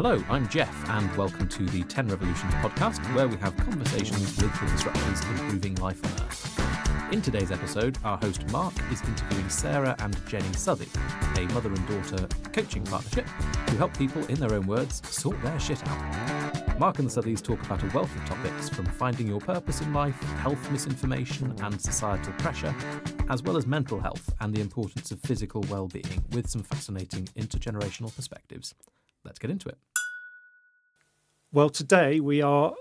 Hello, I'm Jeff, and welcome to the 10 Revolutions podcast, where we have conversations with the disruptors improving life on Earth. In today's episode, our host Mark is interviewing Sara and Jenny Southey, a mother and daughter coaching partnership who help people, in their own words, sort their shit out. Mark and the Southeys talk about a wealth of topics, from finding your purpose in life, health misinformation and societal pressure, as well as mental health and the importance of physical well-being, with some fascinating intergenerational perspectives. Let's get into it. Well, today we're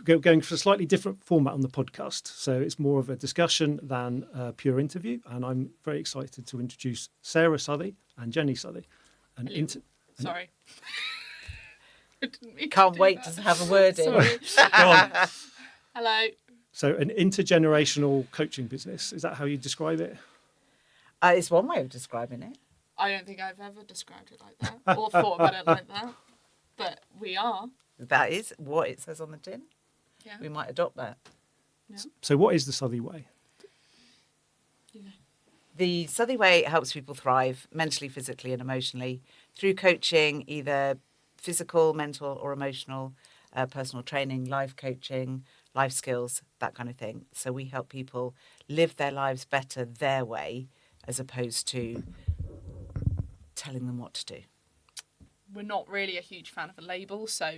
going for a slightly different format on the podcast. So it's more of a discussion than a pure interview. And I'm very excited to introduce Sara Southey and Jenny Southey. Sorry. Can't wait to have a word in. Go on. Hello. So an intergenerational coaching business. Is that how you describe it? It's one way of describing it. I don't think I've ever described it like that or thought about it like that. But we are. That is what it says on the tin. Yeah. We might adopt that. Yeah. So what is the Southey way? The Southey way helps people thrive mentally, physically and emotionally through coaching, either physical, mental or emotional, personal training, life coaching, life skills, that kind of thing. So we help people live their lives better their way as opposed to telling them what to do. We're not really a huge fan of a label, so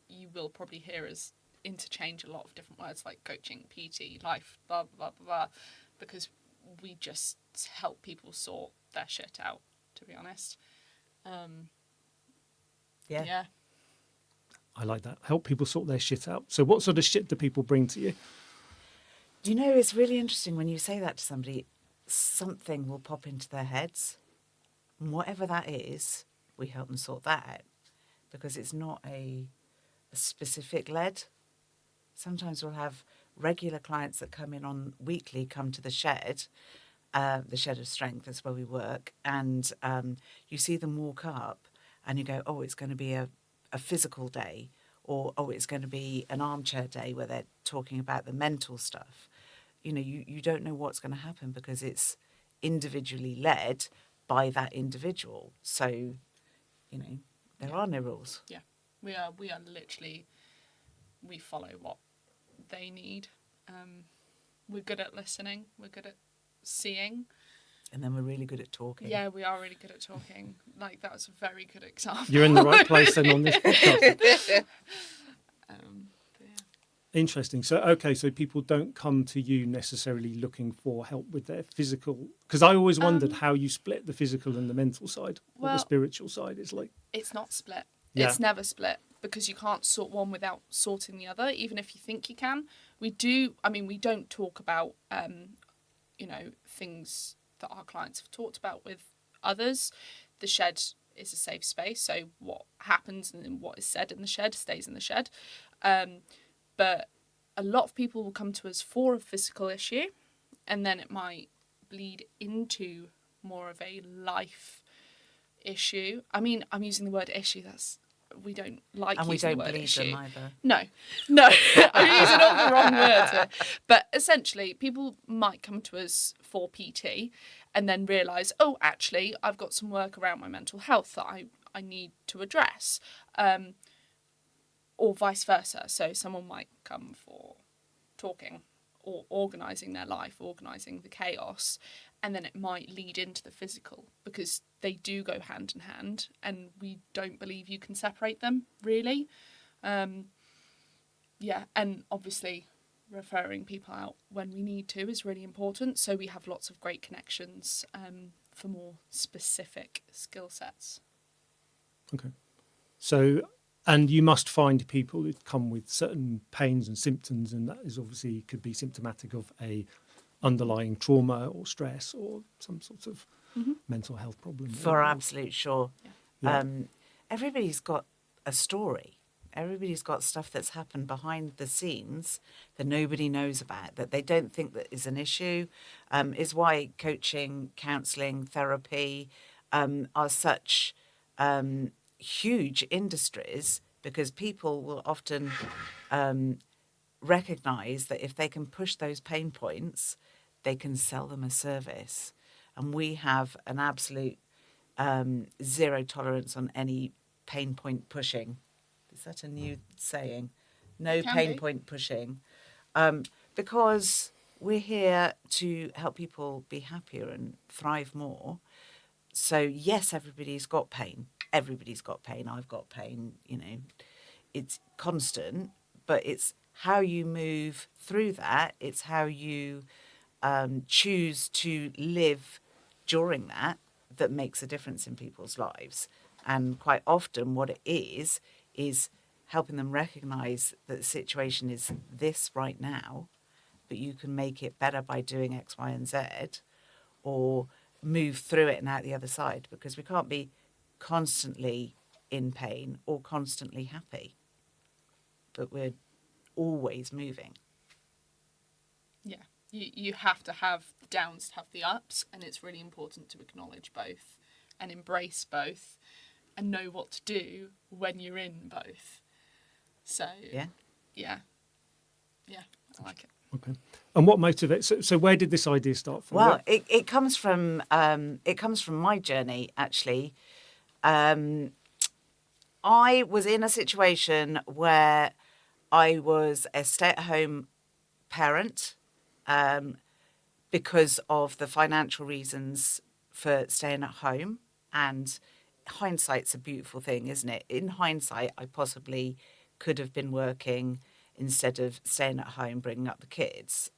you will probably hear us interchange a lot of different words like coaching, PT, life, blah, blah, blah, blah, because we just help people sort their shit out, to be honest. Yeah. I like that. Help people sort their shit out. So what sort of shit do people bring to you? You know, it's really interesting when you say that to somebody, something will pop into their heads. And whatever that is, we help them sort that out because it's not a specific lead. Sometimes we'll have regular clients that come in on weekly, come to the shed of strength, that's where we work, and you see them walk up and you go, oh, it's going to be a physical day, or oh, it's going to be an armchair day where they're talking about the mental stuff. You know, you don't know what's going to happen because it's individually led by that individual. So, you know, there are no rules. Yeah. We are literally, we follow what they need. We're good at listening. We're good at seeing. And then we're really good at talking. Yeah, we are really good at talking. Like, that was a very good example. You're in the right place then on this podcast. Interesting. So people don't come to you necessarily looking for help with their physical, because I always wondered how you split the physical and the mental side, or the spiritual side. It's like, it's not split. Yeah. It's never split, because you can't sort one without sorting the other, even if you think you can. We don't talk about, things that our clients have talked about with others. The shed is a safe space, so what happens and what is said in the shed stays in the shed. But a lot of people will come to us for a physical issue, and then it might bleed into more of a life issue. I mean, I'm using the word issue. We don't like and using we don't the word believe issue. them either. No, I'm using all the wrong words here. But essentially, people might come to us for PT and then realise, oh, actually, I've got some work around my mental health that I need to address. Or vice versa. So someone might come for talking or organising their life, organising the chaos, and then it might lead into the physical, because they do go hand in hand, and we don't believe you can separate them, really. And obviously referring people out when we need to is really important. So we have lots of great connections for more specific skill sets. okay. So, and you must find people who come with certain pains and symptoms, and that is obviously could be symptomatic of a underlying trauma or stress or some sort of mental health problem. For absolute sure. Yeah. Everybody's got a story. Everybody's got stuff that's happened behind the scenes that nobody knows about, that they don't think that is an issue, is why coaching, counselling, therapy are such huge industries, because people will often recognise that if they can push those pain points, they can sell them a service. And we have an absolute zero tolerance on any pain point pushing. Is that a new saying? No Can pain be. point pushing. Because we're here to help people be happier and thrive more. So, yes, everybody's got pain. Everybody's got pain. I've got pain. It's constant, but it's how you move through that. It's how you choose to live during that makes a difference in people's lives. And quite often what it is helping them recognise that the situation is this right now, but you can make it better by doing X, Y, and Z, or move through it and out the other side, because we can't be constantly in pain or constantly happy, but we're always moving. Yeah, you have to have the downs to have the ups, and it's really important to acknowledge both and embrace both and know what to do when you're in both. So Yeah. I like it. Okay. And what motivates? So where did this idea start from? Well, it comes from my journey, actually. I was in a situation where I was a stay-at-home parent because of the financial reasons for staying at home. And hindsight's a beautiful thing, isn't it? In hindsight, I possibly could have been working instead of staying at home, bringing up the kids.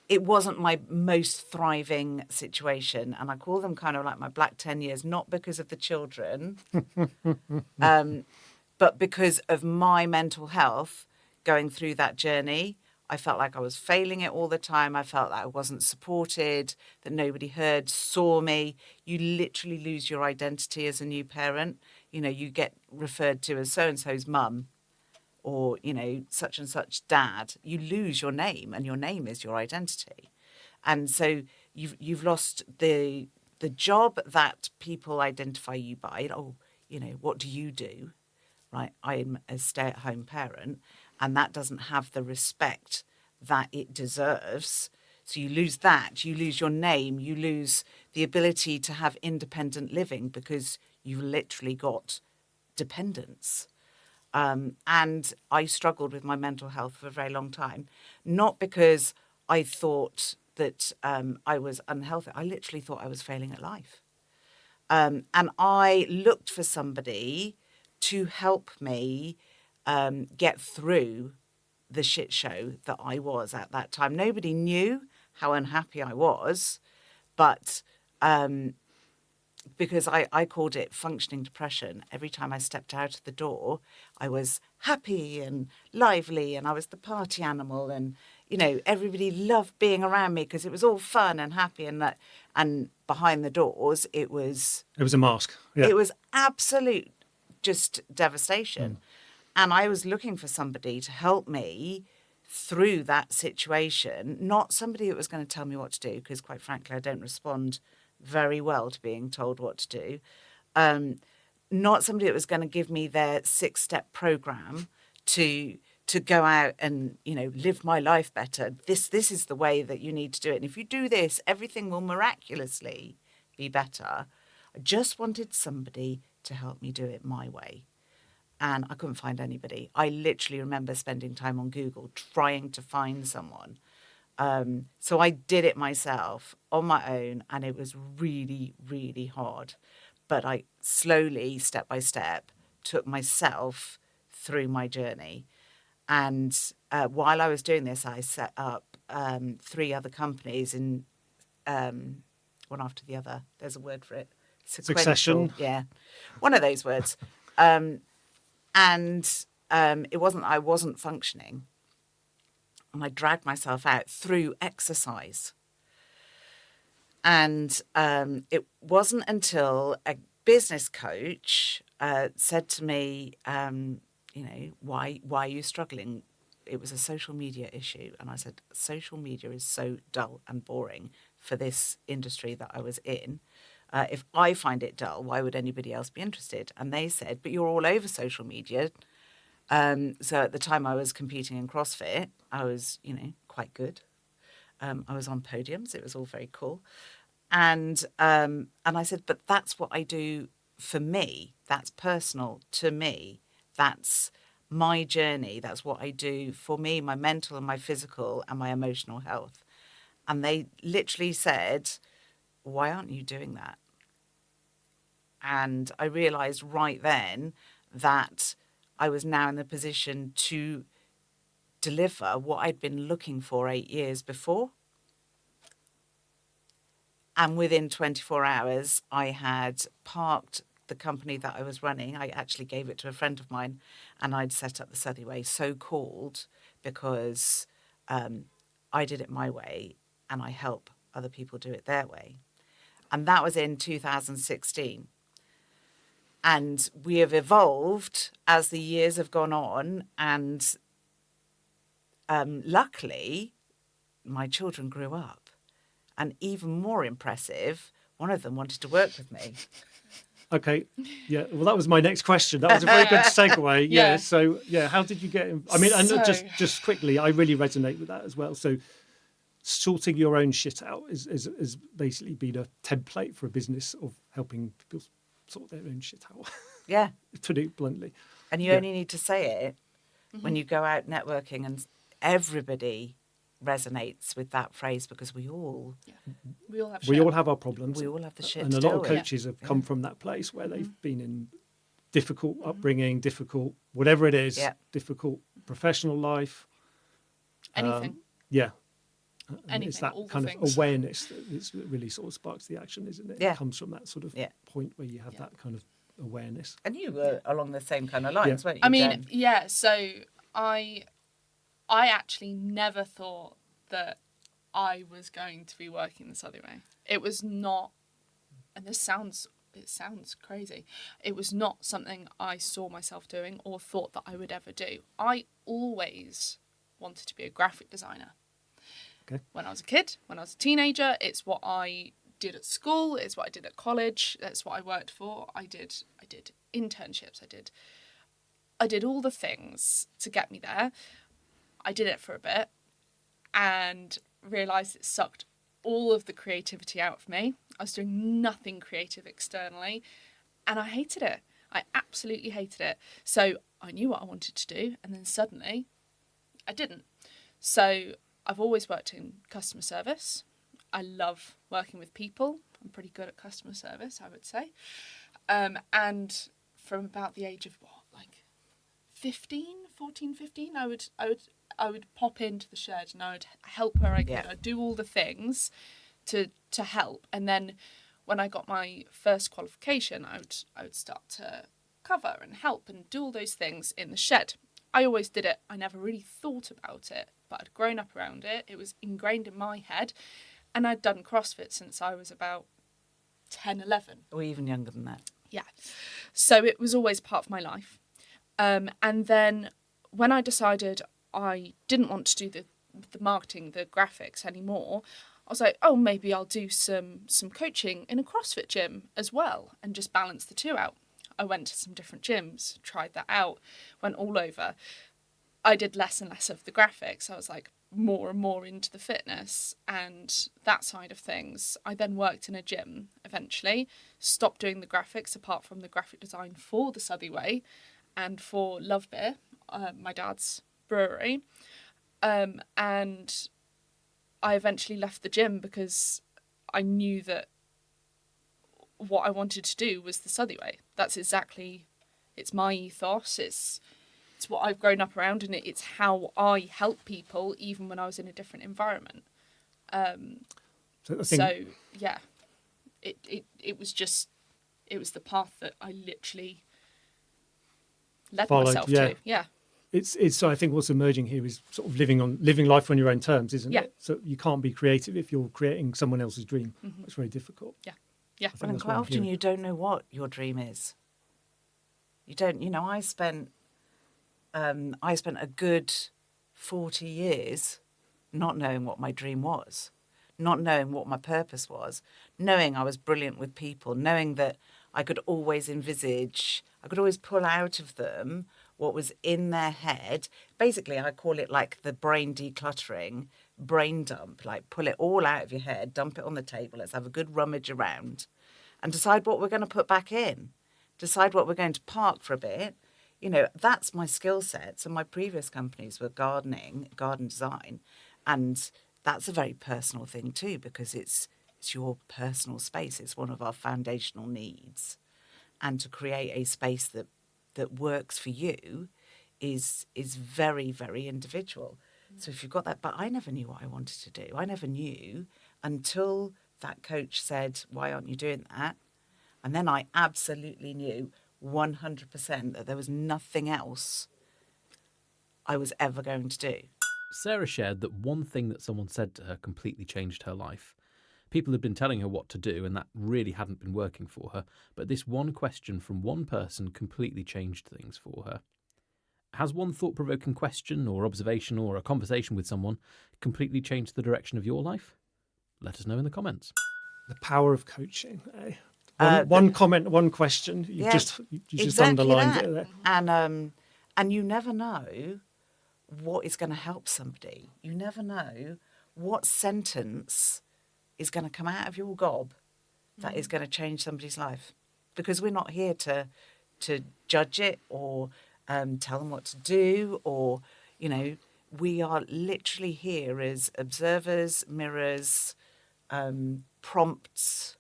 It wasn't my most thriving situation, and I call them kind of like my black 10 years, not because of the children, but because of my mental health going through that journey. I felt like I was failing it all the time. I felt like I wasn't supported, that nobody heard, saw me. You literally lose your identity as a new parent. You get referred to as so-and-so's mum, or, such and such dad. You lose your name, and your name is your identity. And so you've lost the job that people identify you by. Oh, what do you do? Right? I'm a stay-at-home parent, and that doesn't have the respect that it deserves. So you lose that, you lose your name, you lose the ability to have independent living because you've literally got dependence. And I struggled with my mental health for a very long time, not because I thought that I was unhealthy. I literally thought I was failing at life. And I looked for somebody to help me get through the shit show that I was at that time. Nobody knew how unhappy I was, but because I called it functioning depression. Every time I stepped out of the door, I was happy and lively, and I was the party animal, and everybody loved being around me because it was all fun and happy, and behind the doors it was a mask. Yeah. It was absolute just devastation. And I was looking for somebody to help me through that situation, not somebody that was going to tell me what to do, because quite frankly, I don't respond very well to being told what to do. Not somebody that was going to give me their 6-step program to go out and, live my life better. This is the way that you need to do it. And if you do this, everything will miraculously be better. I just wanted somebody to help me do it my way. And I couldn't find anybody. I literally remember spending time on Google trying to find someone. So I did it myself on my own, and it was really, really hard. But I slowly, step by step, took myself through my journey. And while I was doing this, I set up 3 other companies in one after the other. There's a word for it. Succession. Yeah, one of those words. And I wasn't functioning. And I dragged myself out through exercise. And it wasn't until a business coach said to me, why are you struggling? It was a social media issue. And I said, social media is so dull and boring for this industry that I was in. If I find it dull, why would anybody else be interested? And they said, but you're all over social media. So at the time I was competing in CrossFit, I was, quite good. I was on podiums. It was all very cool. And I said, but that's what I do for me. That's personal to me. That's my journey. That's what I do for me, my mental and my physical and my emotional health. And they literally said, why aren't you doing that? And I realised right then that I was now in the position to deliver what I'd been looking for 8 years before. And within 24 hours, I had parked the company that I was running. I actually gave it to a friend of mine, and I'd set up the Southey Way, so called because I did it my way and I help other people do it their way. And that was in 2016. And we have evolved as the years have gone on. And luckily, my children grew up. And even more impressive, one of them wanted to work with me. Okay. Yeah. Well, that was my next question. That was a very good segue. Yeah. Yeah. So, yeah, how did you get in? I mean, and So- just quickly, I really resonate with that as well. So, sorting your own shit out is basically been a template for a business of helping people sort their own shit out, Yeah. to put it bluntly. And you only need to say it when you go out networking, and everybody resonates with that phrase because we all We all have We shit. all have our problems. we all have the shit And to a lot deal of with. coaches have come from that place where they've been in difficult upbringing, difficult, whatever it is, Yeah. difficult professional life. Anything. Yeah. And Anything, it's that all the kind things. of awareness that really sort of sparks the action, isn't it? Yeah. It comes from that sort of Yeah. point where you have that kind of awareness. And you were along the same kind of lines, weren't you, I mean, Jen? yeah. So I actually never thought that I was going to be working the Southey Way. It was not, and it sounds crazy. It was not something I saw myself doing or thought that I would ever do. I always wanted to be a graphic designer. Okay. When I was a kid, when I was a teenager, it's what I did at school, it's what I did at college, that's what I worked for. I did internships, I did all the things to get me there. I did it for a bit and realised it sucked all of the creativity out of me. I was doing nothing creative externally and I hated it. I absolutely hated it. So I knew what I wanted to do and then suddenly I didn't. So I've always worked in customer service. I love working with people. I'm pretty good at customer service, I would say. And from about the age of 14, 15, I would pop into the shed and I would help where I could. Yeah. I'd do all the things to help. And then when I got my first qualification, I would start to cover and help and do all those things in the shed. I always did it. I never really thought about it, but I'd grown up around it. It was ingrained in my head. And I'd done CrossFit since I was about 10, 11. Or even younger than that. Yeah. So it was always part of my life. And then when I decided I didn't want to do the marketing, the graphics anymore, I was like, oh, maybe I'll do some coaching in a CrossFit gym as well and just balance the two out. I went to some different gyms, tried that out, went all over. I did less and less of the graphics. I was like more and more into the fitness and that side of things. I then worked in a gym eventually, stopped doing the graphics apart from the graphic design for the Southey Way and for Love Beer, my dad's brewery. And I eventually left the gym because I knew that what I wanted to do was the Southey Way. That's exactly, it's my ethos, it's what I've grown up around, and it's how I help people even when I was in a different environment. So yeah, it was the path that I literally led Followed, myself yeah. to. Yeah. It's so I think what's emerging here is sort of living life on your own terms, isn't Yeah. it? So you can't be creative if you're creating someone else's dream. It's very difficult. Yeah. I think Well, and that's quite what I'm often hearing. you don't know what your dream is. You don't, I spent a good 40 years not knowing what my dream was, not knowing what my purpose was, knowing I was brilliant with people, knowing that I could always pull out of them what was in their head. Basically, I call it like the brain decluttering, brain dump, like pull it all out of your head, dump it on the table, let's have a good rummage around and decide what we're going to put back in. decide what we're going to park for a bit. You know, that's my skill set. So my previous companies were gardening, garden design, and that's a very personal thing too, because it's your personal space. It's one of our foundational needs. And to create a space that works for you is very, very individual. So if you've got that, but I never knew what I wanted to do. I never knew until that coach said, why aren't you doing that? And then I absolutely knew 100% that there was nothing else I was ever going to do. Sarah shared that one thing that someone said to her completely changed her life. People had been telling her what to do, and that really hadn't been working for her. But this one question from one person completely changed things for her. Has one thought-provoking question or observation or a conversation with someone completely changed the direction of your life? Let us know in the comments. The power of coaching. One comment, one question. You just exactly underlined that. it there. And you never know what is going to help somebody. You never know what sentence is going to come out of your gob that is going to change somebody's life. Because we're not here to judge it or tell them what to do, or, you know, we are literally here as observers, mirrors, prompts,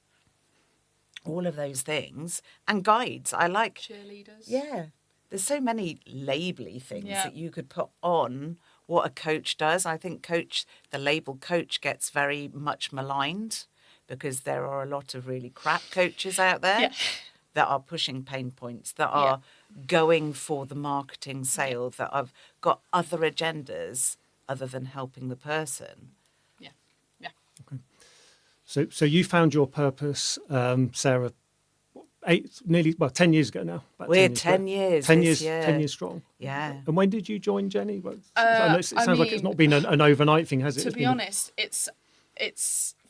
all of those things, and guides. I like cheerleaders. Yeah, there's so many labelly things that you could put on what a coach does. I think the label coach gets very much maligned because there are a lot of really crap coaches out there that are pushing pain points, that are going for the marketing sale, that have got other agendas other than helping the person. Yeah. Okay. So you found your purpose, Sarah, 10 years ago now. We're 10 years. 10 this years. year. 10 years strong. Yeah. And when did you join, Jenny? Well, I know it sounds like it's not been an overnight thing, has it? To be honest, it's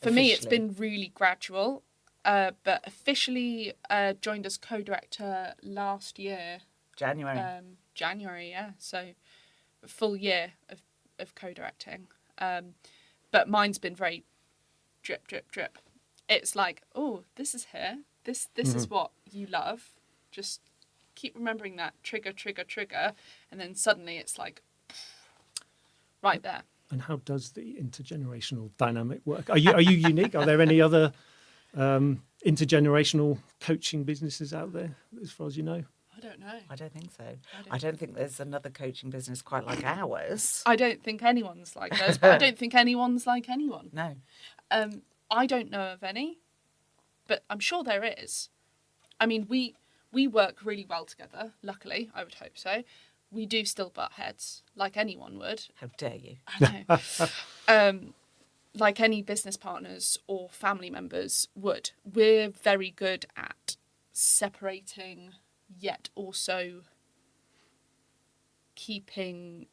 for me it's been really gradual. But officially joined as co-director last year. January, yeah. So a full year of co-directing. But mine's been very drip, drip, drip. It's like, oh, this is here. This is what you love. Just keep remembering that. Trigger, trigger, trigger. And then suddenly it's like, right there. And how does the intergenerational dynamic work? Are you unique? Are there any other intergenerational coaching businesses out there, as far as you know? I don't know. I don't think so. I don't think there's another coaching business quite like ours. I don't think anyone's like us, but I don't think anyone's like anyone. No. I don't know of any, but I'm sure there is. I mean, we work really well together, luckily, I would hope so. We do still butt heads, like anyone would. How dare you? I know. Like any business partners or family members would. We're very good at separating, yet also keeping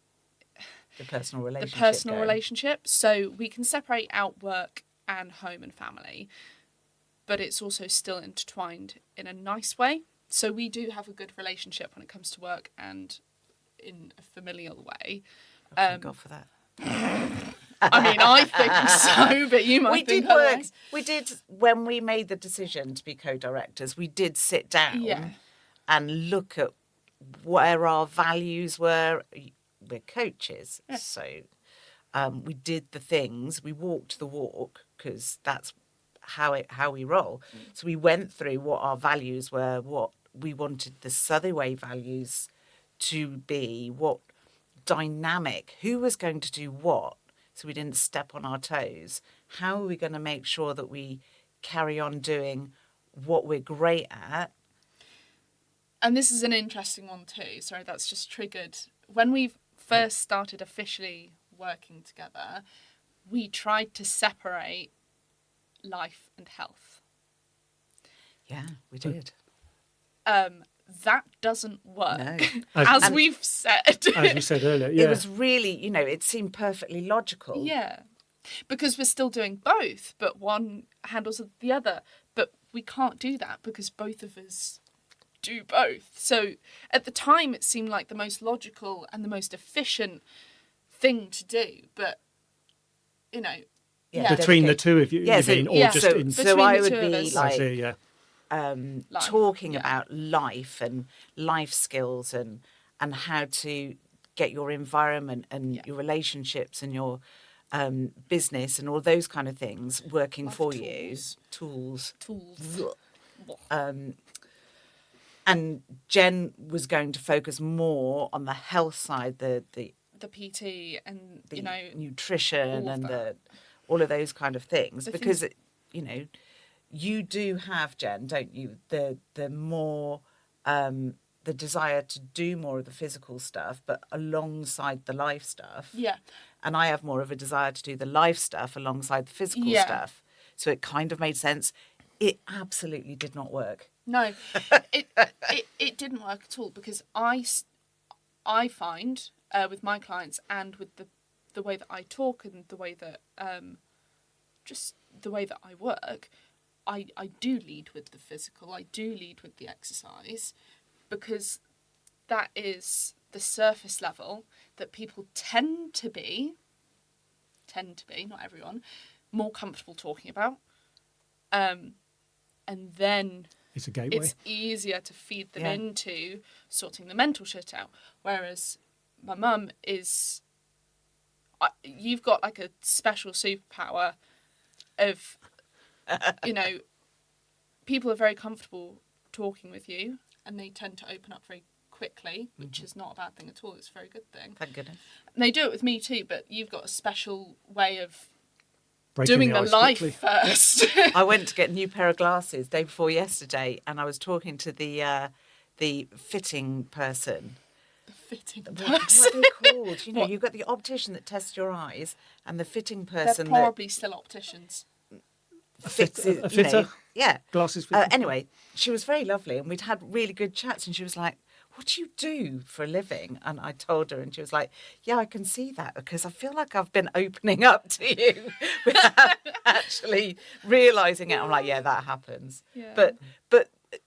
the personal relationship. So we can separate out work and home and family, but it's also still intertwined in a nice way. So we do have a good relationship when it comes to work and in a familial way. Thank God for that. I mean, I think so, but you might think otherwise. We did, when we made the decision to be co-directors, we did sit down and look at where our values were. We're coaches, so we did the things, we walked the walk, because that's how we roll. So we went through what our values were, what we wanted the Southey way values to be, what dynamic, who was going to do what, so we didn't step on our toes. How are we going to make sure that we carry on doing what we're great at? And this is an interesting one too. Sorry, that's just triggered. When we first started officially working together, we tried to separate life and health. Yeah, we did. That doesn't work, no. as we've said. As we said earlier, yeah. It was really, it seemed perfectly logical. Yeah, because we're still doing both, but one handles the other. But we can't do that because both of us do both. So at the time, it seemed like the most logical and the most efficient thing to do. But, between the two of you, yeah, you mean, or just in... So I would be us. like, I see, yeah. talking yeah. about life and life skills and how to get your environment and your relationships and your business and all those kind of things working Life for tools. Tools. Tools. And Jen was going to focus more on the health side, the PT and, the you know, nutrition all of and that. all of those kind of things, The because things- you know, you do have, Jen, don't you, the more the desire to do more of the physical stuff, but alongside the life stuff. Yeah. And I have more of a desire to do the life stuff alongside the physical Yeah. stuff. So it kind of made sense. It absolutely did not work. No, it didn't work at all, because I find with my clients and with the way that I talk and the way that just the way that I work, I do lead with the physical. I do lead with the exercise, because that is the surface level that people tend to be, not everyone, more comfortable talking about. And then It's a gateway. it's easier to feed them Yeah. into sorting the mental shit out. Whereas my mum is, you've got like a special superpower of, you know, people are very comfortable talking with you and they tend to open up very quickly, which is not a bad thing at all. It's a very good thing. Thank goodness. And they do it with me too, but you've got a special way of Breaking doing the ice life quickly. first. I went to get a new pair of glasses day before yesterday, and I was talking to the fitting person. The fitting What person. are they called? You know, What? you've got the optician that tests your eyes, and the fitting They're person probably still opticians. that fixes. a fitter? You know, yeah. Glasses fitter? Anyway, she was very lovely, and we'd had really good chats. And she was like, "What do you do for a living?" And I told her, and she was like, "Yeah, I can see that, because I feel like I've been opening up to you without actually realising it." I'm like, "Yeah, that happens." Yeah. But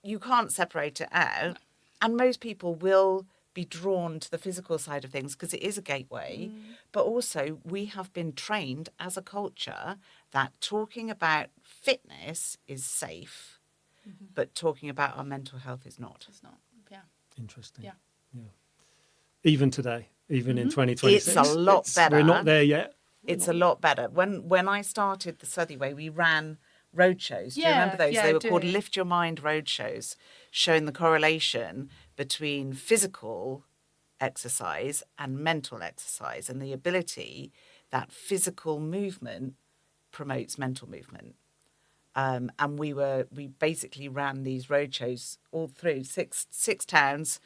you can't separate it out, and most people will be drawn to the physical side of things because it is a gateway. But also, we have been trained as a culture that talking about fitness is safe, but talking about our mental health is not. It's not. Yeah. Interesting. Yeah. Even today, even in 2026. It's a lot better. We're not there yet. It's a lot better. When I started the Southey Way, we ran roadshows. Do you remember those? Yeah, They I were called do. Lift Your Mind roadshows, showing the correlation between physical exercise and mental exercise, and the ability that physical movement promotes mental movement. And we basically ran these roadshows all through six towns,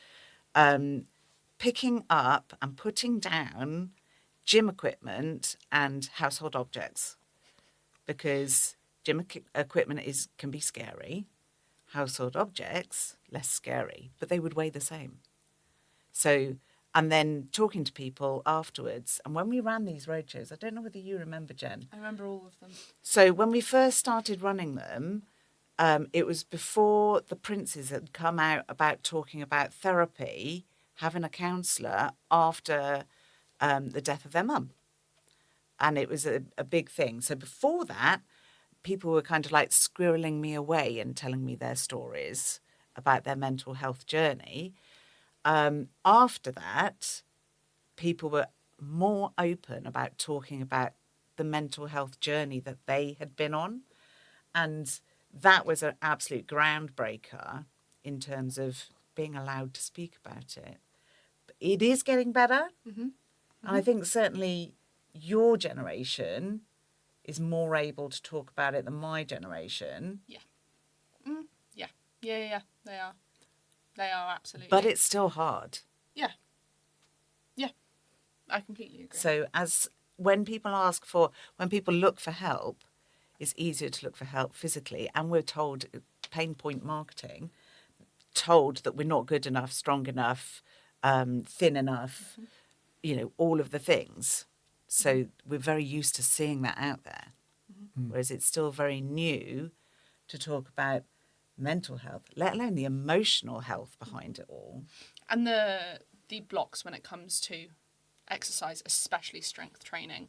picking up and putting down gym equipment and household objects, because gym equipment can be scary, household objects less scary, but they would weigh the same. So, and then talking to people afterwards. And when we ran these roadshows, I don't know whether you remember, Jen. I remember all of them. So when we first started running them, it was before the Princes had come out about talking about therapy, having a counsellor after the death of their mum. And it was a big thing. So before that, people were kind of like squirreling me away and telling me their stories about their mental health journey. After that, people were more open about talking about the mental health journey that they had been on. And that was an absolute groundbreaker in terms of being allowed to speak about it. But it is getting better. And I think certainly your generation is more able to talk about it than my generation. Yeah. Yeah. They are. They are, absolutely. But it's still hard. Yeah. I completely agree. So when people look for help, it's easier to look for help physically. And we're told, pain point marketing, told that we're not good enough, strong enough, thin enough, all of the things. So we're very used to seeing that out there. Whereas it's still very new to talk about mental health, let alone the emotional health behind it all. And the blocks when it comes to exercise, especially strength training,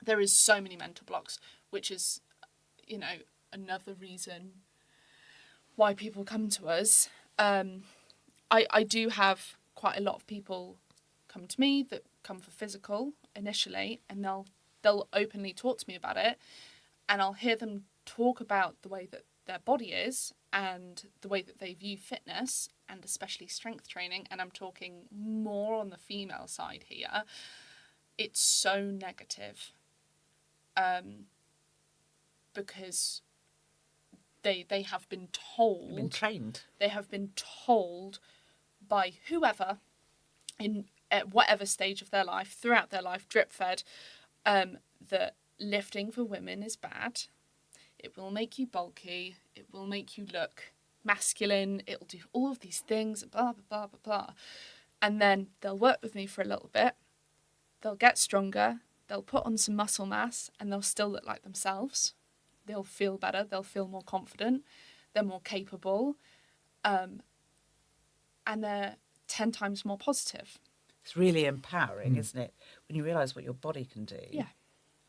there is so many mental blocks, which is, another reason why people come to us. I do have quite a lot of people come to me that come for physical initially, and they'll openly talk to me about it, and I'll hear them talk about the way that their body is and the way that they view fitness, and especially strength training, and I'm talking more on the female side here. It's so negative, because they have been told, You've been trained. They have been told by whoever at whatever stage of their life, throughout their life, drip fed, that lifting for women is bad. It will make you bulky. It will make you look masculine. It'll do all of these things, blah, blah, blah, blah, blah. And then they'll work with me for a little bit. They'll get stronger. They'll put on some muscle mass, and they'll still look like themselves. They'll feel better. They'll feel more confident. They're more capable. And they're 10 times more positive. It's really empowering, isn't it? When you realise what your body can do. Yeah.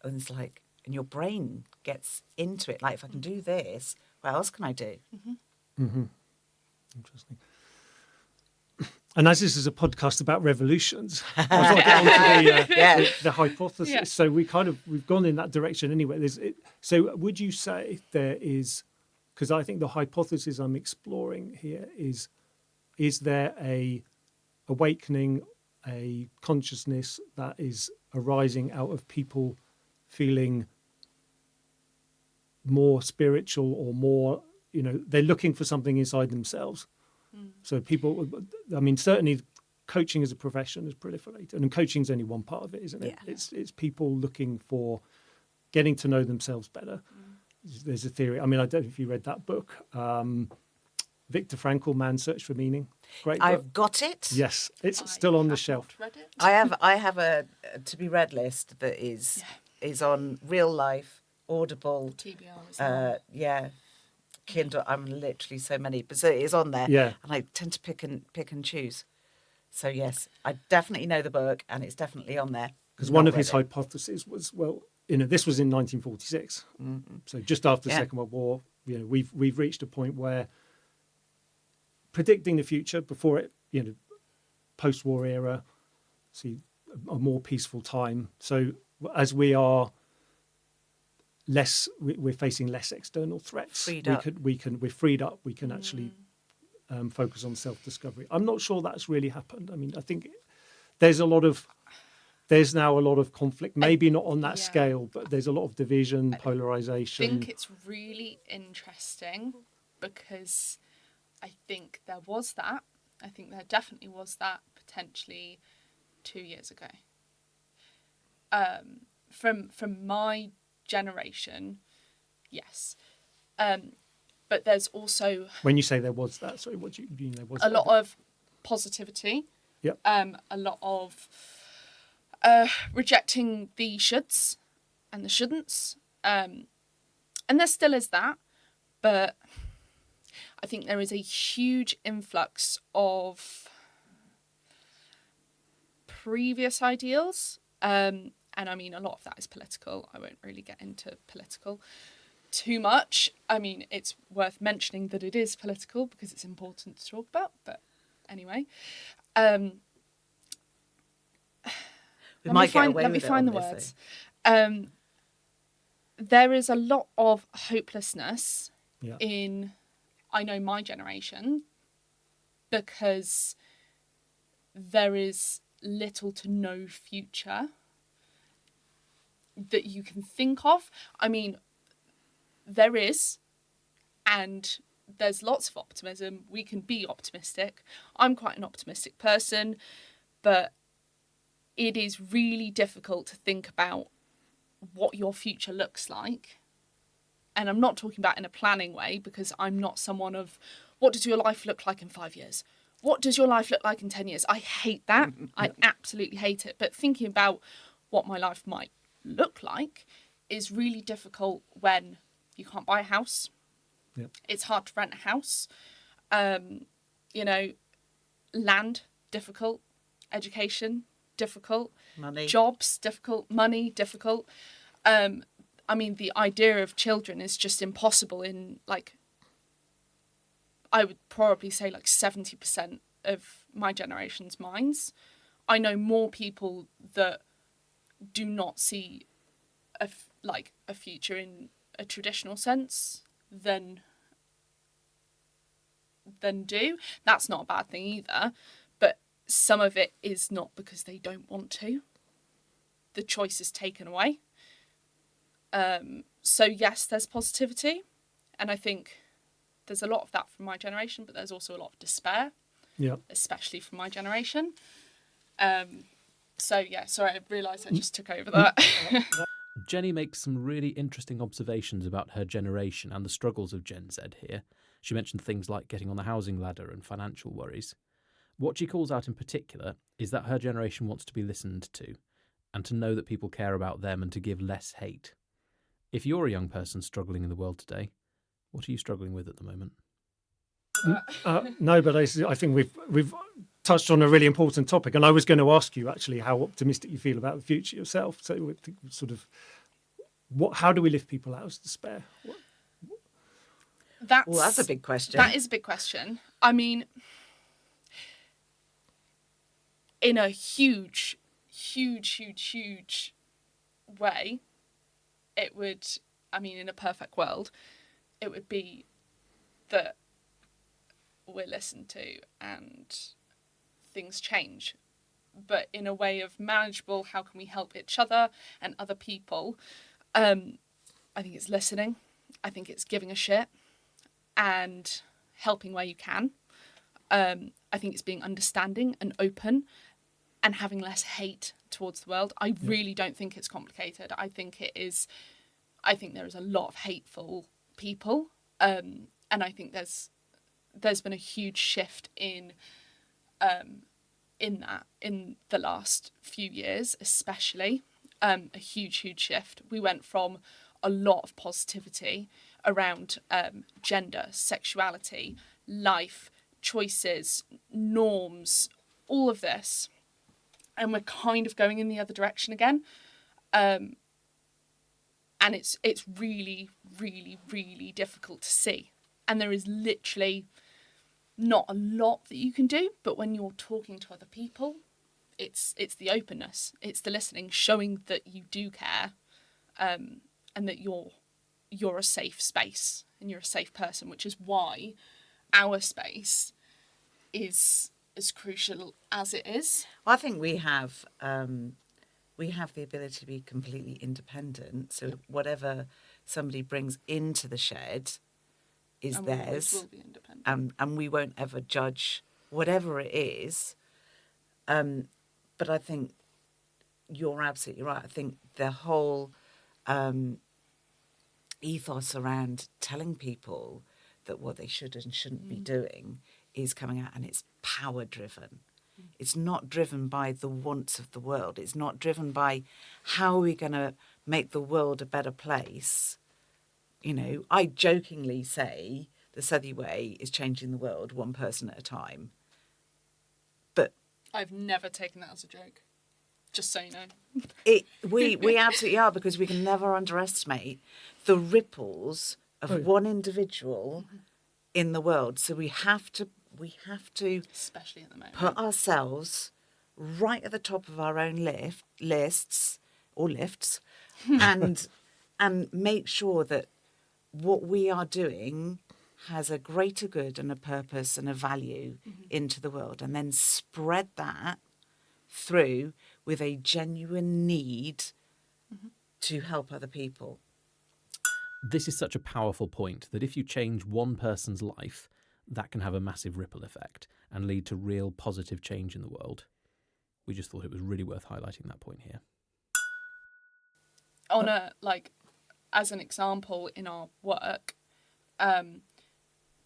And it's like, and your brain gets into it. Like, if I can do this, what else can I do? Interesting. And as this is a podcast about revolutions, I was going to get onto the hypothesis. Yeah. So we've gone in that direction anyway. So would you say there is, because I think the hypothesis I'm exploring here is there a awakening, a consciousness that is arising out of people feeling more spiritual or more, they're looking for something inside themselves. So people, I mean, certainly coaching as a profession has proliferated, and coaching is only one part of it, isn't it? Yeah. It's people looking for getting to know themselves better. There's a theory. I mean, I don't know if you read that book, Viktor Frankl, Man's Search for Meaning. Great book. I've got it. Yes, it's still on the shelf. Read it. I have a to be read list that is on Real Life, Audible, TBR as well. Kindle. I'm literally so many, but so it is on there. Yeah. And I tend to pick and choose. So yes, I definitely know the book, and it's definitely on there. Because one of his hypotheses was, this was in 1946, so just after the Second World War. We've reached a point where predicting the future before it, post-war era, see a more peaceful time. So as we are we're facing less external threats. We're freed up. We can actually focus on self-discovery. I'm not sure that's really happened. I mean, I think there's now a lot of conflict, maybe not on that scale, but there's a lot of division, polarization. I think it's really interesting because I think there was that. I think there definitely was that potentially 2 years ago. From my generation, yes. But there's also... When you say there was that, sorry, what do you mean there was a lot of positivity. Yep. A lot of rejecting the shoulds and the shouldn'ts. And there still is that. But I think there is a huge influx of previous ideals. And I mean, a lot of that is political. I won't really get into political too much. I mean, it's worth mentioning that it is political because it's important to talk about. But anyway, we might get away with it. Let me find the words. There is a lot of hopelessness in, I know, my generation, because there is little to no future that you can think of. I mean, there is, and there's lots of optimism. We can be optimistic. I'm quite an optimistic person, but it is really difficult to think about what your future looks like. And I'm not talking about in a planning way, because I'm not someone of, what does your life look like in 5 years? What does your life look like in 10 years? I hate that. I absolutely hate it. But thinking about what my life might look like is really difficult when you can't buy a house. Yep. It's hard to rent a house. Land, difficult. Education, difficult. Money. Jobs, difficult. Money, difficult. I I mean, the idea of children is just impossible in, like, I would probably say like 70% of my generation's minds. I know more people that do not see a future in a traditional sense than do. That's not a bad thing either, but some of it is not because they don't want to. The choice is taken away. So yes, there's positivity, and I think there's a lot of that from my generation, but there's also a lot of despair, especially from my generation. So yeah, sorry, I realised I just took over that. Jenny makes some really interesting observations about her generation and the struggles of Gen Z here. She mentioned things like getting on the housing ladder and financial worries. What she calls out in particular is that her generation wants to be listened to, and to know that people care about them and to give less hate. If you're a young person struggling in the world today, what are you struggling with at the moment? No, but I think we've touched on a really important topic, and I was going to ask you actually how optimistic you feel about the future yourself. So, sort of, how do we lift people out of despair? That's a big question. That is a big question. I mean, in a huge way, it would, I mean, in a perfect world, it would be that we're listened to and things change. But in a way of manageable, how can we help each other and other people? I think it's listening. I think it's giving a shit and helping where you can. I think it's being understanding and open and having less hate towards the world. I really don't think it's complicated. I think there is a lot of hateful people. And I think there's been a huge shift in that in the last few years, especially. A huge shift. We went from a lot of positivity around gender, sexuality, life, choices, norms, all of this. And we're kind of going in the other direction again. And it's really difficult to see. And there is literally not a lot that you can do, but when you're talking to other people, it's the openness, it's the listening, showing that you do care, and that you're a safe space and you're a safe person, which is why our space is as crucial as it is. I think we have the ability to be completely independent. So whatever somebody brings into the shed is And theirs, we will be independent. and we won't ever judge whatever it is. But I think you're absolutely right. I think the whole ethos around telling people that what they should and shouldn't be doing is coming out, and it's power driven. It's not driven by the wants of the world. It's not driven by how are we going to make the world a better place. You know, I jokingly say the Southey way is changing the world one person at a time. But I've never taken that as a joke, just so you know. We absolutely are, because we can never underestimate the ripples of one individual in the world. So we have to Especially at the moment. put ourselves right at the top of our own lifts, and make sure that what we are doing has a greater good and a purpose and a value into the world, and then spread that through with a genuine need to help other people. This is such a powerful point that if you change one person's life, that can have a massive ripple effect and lead to real positive change in the world. We just thought it was really worth highlighting that point here. On as an example in our work,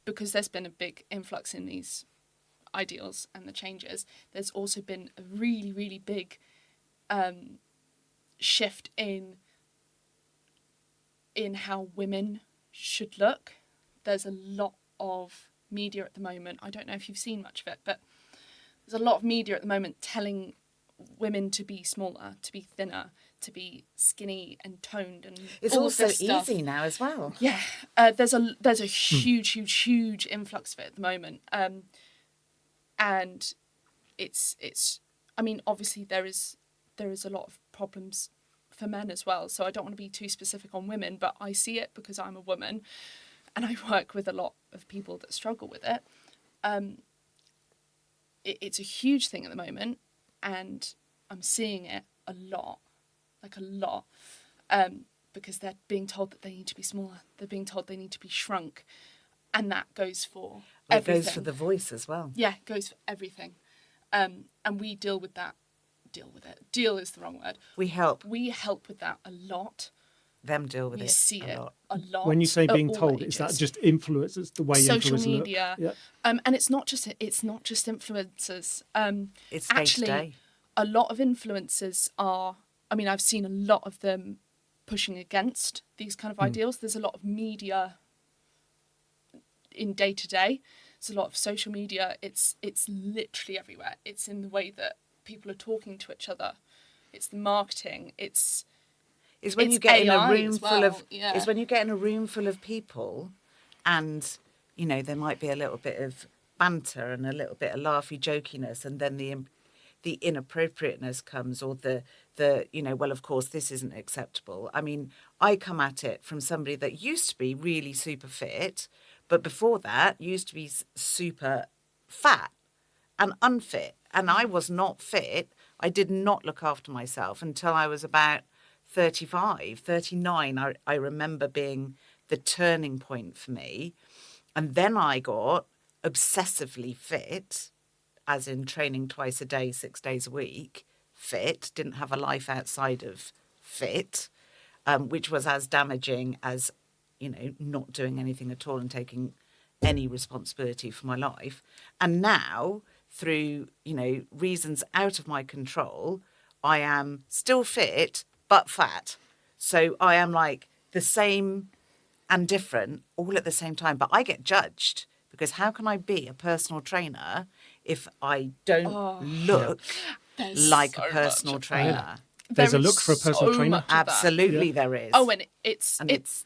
because there's been a big influx in these ideals and the changes, there's also been a really big shift in how women should look. There's a lot of media at the moment. I don't know if you've seen much of it, but there's a lot of media at the moment telling women to be smaller, to be thinner, to be skinny and toned, and It's all all of so this stuff. easy now as well. Yeah, there's a huge influx of it at the moment, and it's. I mean, obviously there is a lot of problems for men as well. So I don't want to be too specific on women, but I see it because I'm a woman, and I work with a lot of people that struggle with it. It's a huge thing at the moment, and I'm seeing it a lot, because they're being told that they need to be smaller. They're being told they need to be shrunk, and that goes for everything. It goes for the voice as well. Yeah, it goes for everything. And we deal with that. Deal is the wrong word. We help with that a lot. them deal with We it see a it lot. a lot. When you say at being all told, is that ages. just influencers, the way Social influencers media? look? Yeah. And it's not just influencers. It's day Actually, to day. a lot of influencers are. I mean, I've seen a lot of them pushing against these kind of ideals. There's a lot of media in day to day. There's a lot of social media. It's literally everywhere. It's in the way that people are talking to each other. It's the marketing. It's when you get in a AI room as full well, of yeah. it's when you get in a room full of people, and you know there might be a little bit of banter and a little bit of laughy jokiness, and then the inappropriateness comes, or the well, of course this isn't acceptable. I mean, I come at it from somebody that used to be really super fit, but before that used to be super fat and unfit, and I was not fit. I did not look after myself until I was about 35, 39. I remember being the turning point for me. And then I got obsessively fit, as in training twice a day, 6 days a week, fit, didn't have a life outside of fit, which was as damaging as, not doing anything at all and taking any responsibility for my life. And now, through, reasons out of my control, I am still fit, but fat. So I am like the same and different all at the same time. But I get judged because how can I be a personal trainer if I don't look There's like so a personal much of trainer? that. There's There a is look for a personal so trainer. much of that. Absolutely, Yeah. there is. Oh, and it's And it's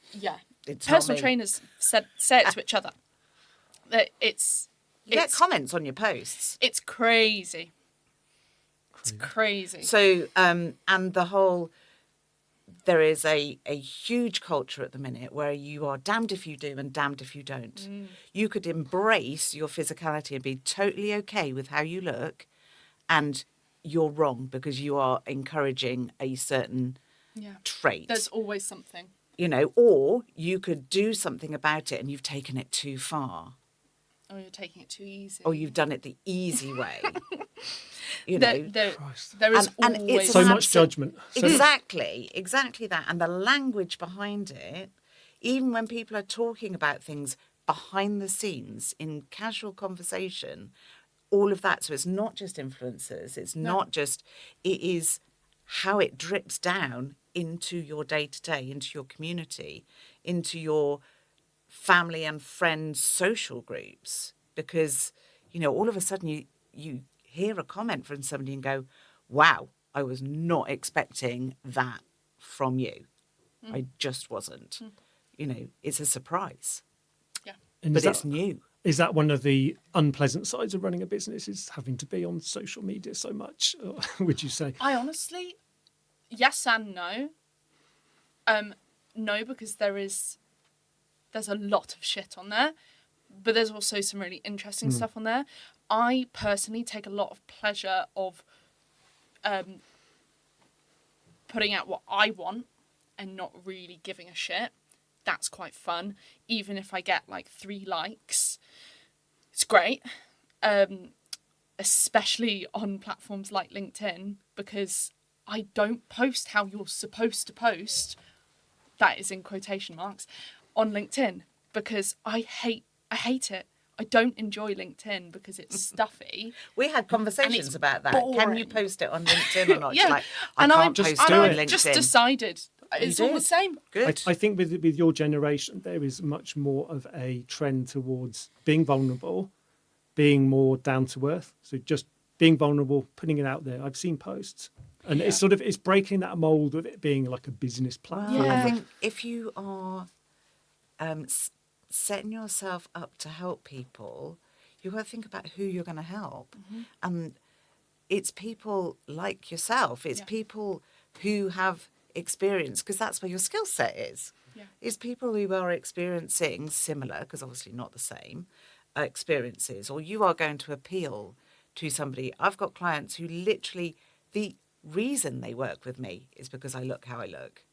personal not me. trainers say it to each other. That You get comments on your posts. It's crazy. It's crazy. So, and the whole, there is a huge culture at the minute where you are damned if you do and damned if you don't. You could embrace your physicality and be totally okay with how you look, and you're wrong because you are encouraging a certain trait. There's always something. Or you could do something about it and you've taken it too far. Oh, you're taking it too easy. Or you've done it the easy way. There is And always it's So an much absolute- judgment. So Exactly that. And the language behind it, even when people are talking about things behind the scenes in casual conversation, all of that. So it's not just influencers. It's not just, it is how it drips down into your day-to-day, into your community, into your family and friends social groups. Because, all of a sudden you hear a comment from somebody and go, wow, I was not expecting that from you. I just wasn't. It's a surprise. Yeah. And But it's new. Is that one of the unpleasant sides of running a business, is having to be on social media so much, or would you say? I honestly, yes and no. No, because there's a lot of shit on there, but there's also some really interesting stuff on there. I personally take a lot of pleasure of putting out what I want and not really giving a shit. That's quite fun. Even if I get like 3 likes, it's great. Especially on platforms like LinkedIn, because I don't post how you're supposed to post. That is in quotation marks on LinkedIn, because I hate it. I don't enjoy LinkedIn because it's stuffy. We had conversations about that. boring. Can you post it on LinkedIn or not? Yeah, She's like, and I can't post it on I've LinkedIn. just decided it's all the did. same. Good. I think with your generation, there is much more of a trend towards being vulnerable, being more down to earth. So just being vulnerable, putting it out there. I've seen posts, and it's breaking that mold of it being like a business platform. Well, I think if you are setting yourself up to help people, you've got to think about who you're going to help. And it's people like yourself. It's people who have experience, because that's where your skill set is. It's people who are experiencing similar, because obviously not the same, experiences, or you are going to appeal to somebody. I've got clients who literally, the reason they work with me is because I look how I look.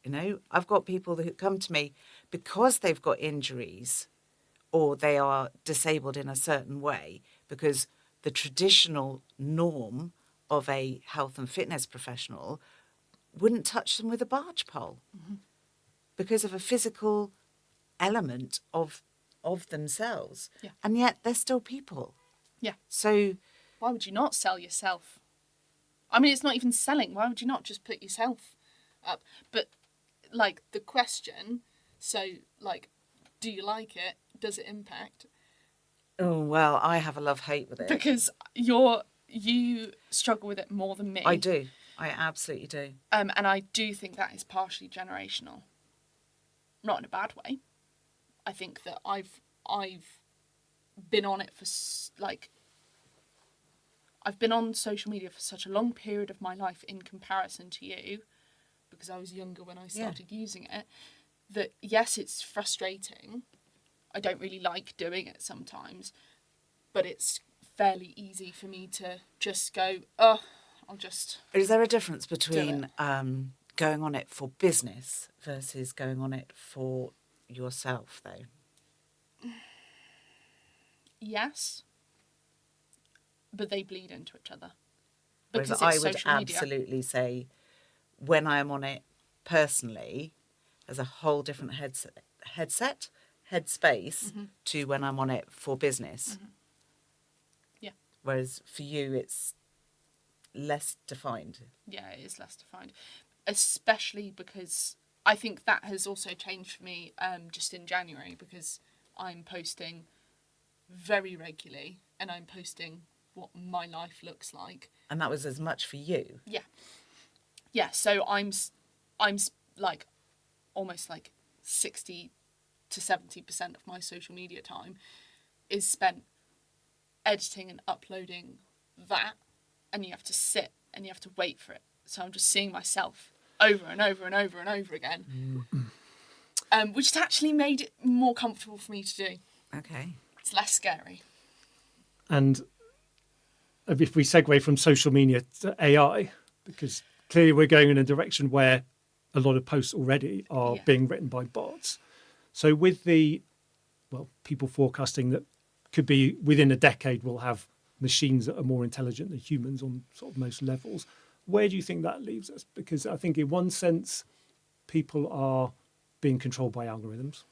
You know, I've got people who come to me because they've got injuries or they are disabled in a certain way, because the traditional norm of a health and fitness professional wouldn't touch them with a barge pole because of a physical element of themselves. And yet they're still people. So why would you not sell yourself? I mean, it's not even selling. Why would you not just put yourself up? But like the question, so like, do you like it? Does it impact? Oh, well, I have a love-hate with it. Because you struggle with it more than me. I do. I absolutely do. And I do think that is partially generational. Not in a bad way. I think that I've been on it for I've been on social media for such a long period of my life in comparison to you, because I was younger when I started using it, that yes, it's frustrating. I don't really like doing it sometimes, but it's fairly easy for me to just go, oh, I'll just... Is there a difference between going on it for business versus going on it for yourself, though? Yes, but they bleed into each other. Whereas Because I it's would social media. absolutely say, when I am on it personally, there's a whole different headspace to when I'm on it for business. Yeah. Whereas for you, it's less defined. Yeah, it is less defined. Especially because I think that has also changed for me just in January, because I'm posting very regularly and I'm posting what my life looks like. And that was as much for you. Yeah, so I'm like almost like 60 to 70% of my social media time is spent editing and uploading that, and you have to sit and you have to wait for it. So I'm just seeing myself over and over and over and over again, which has actually made it more comfortable for me to do. Okay. It's less scary. And if we segue from social media to AI, because clearly we're going in a direction where a lot of posts already are being written by bots. So with people forecasting that could be within a decade, we'll have machines that are more intelligent than humans on sort of most levels. Where do you think that leaves us? Because I think in one sense, people are being controlled by algorithms.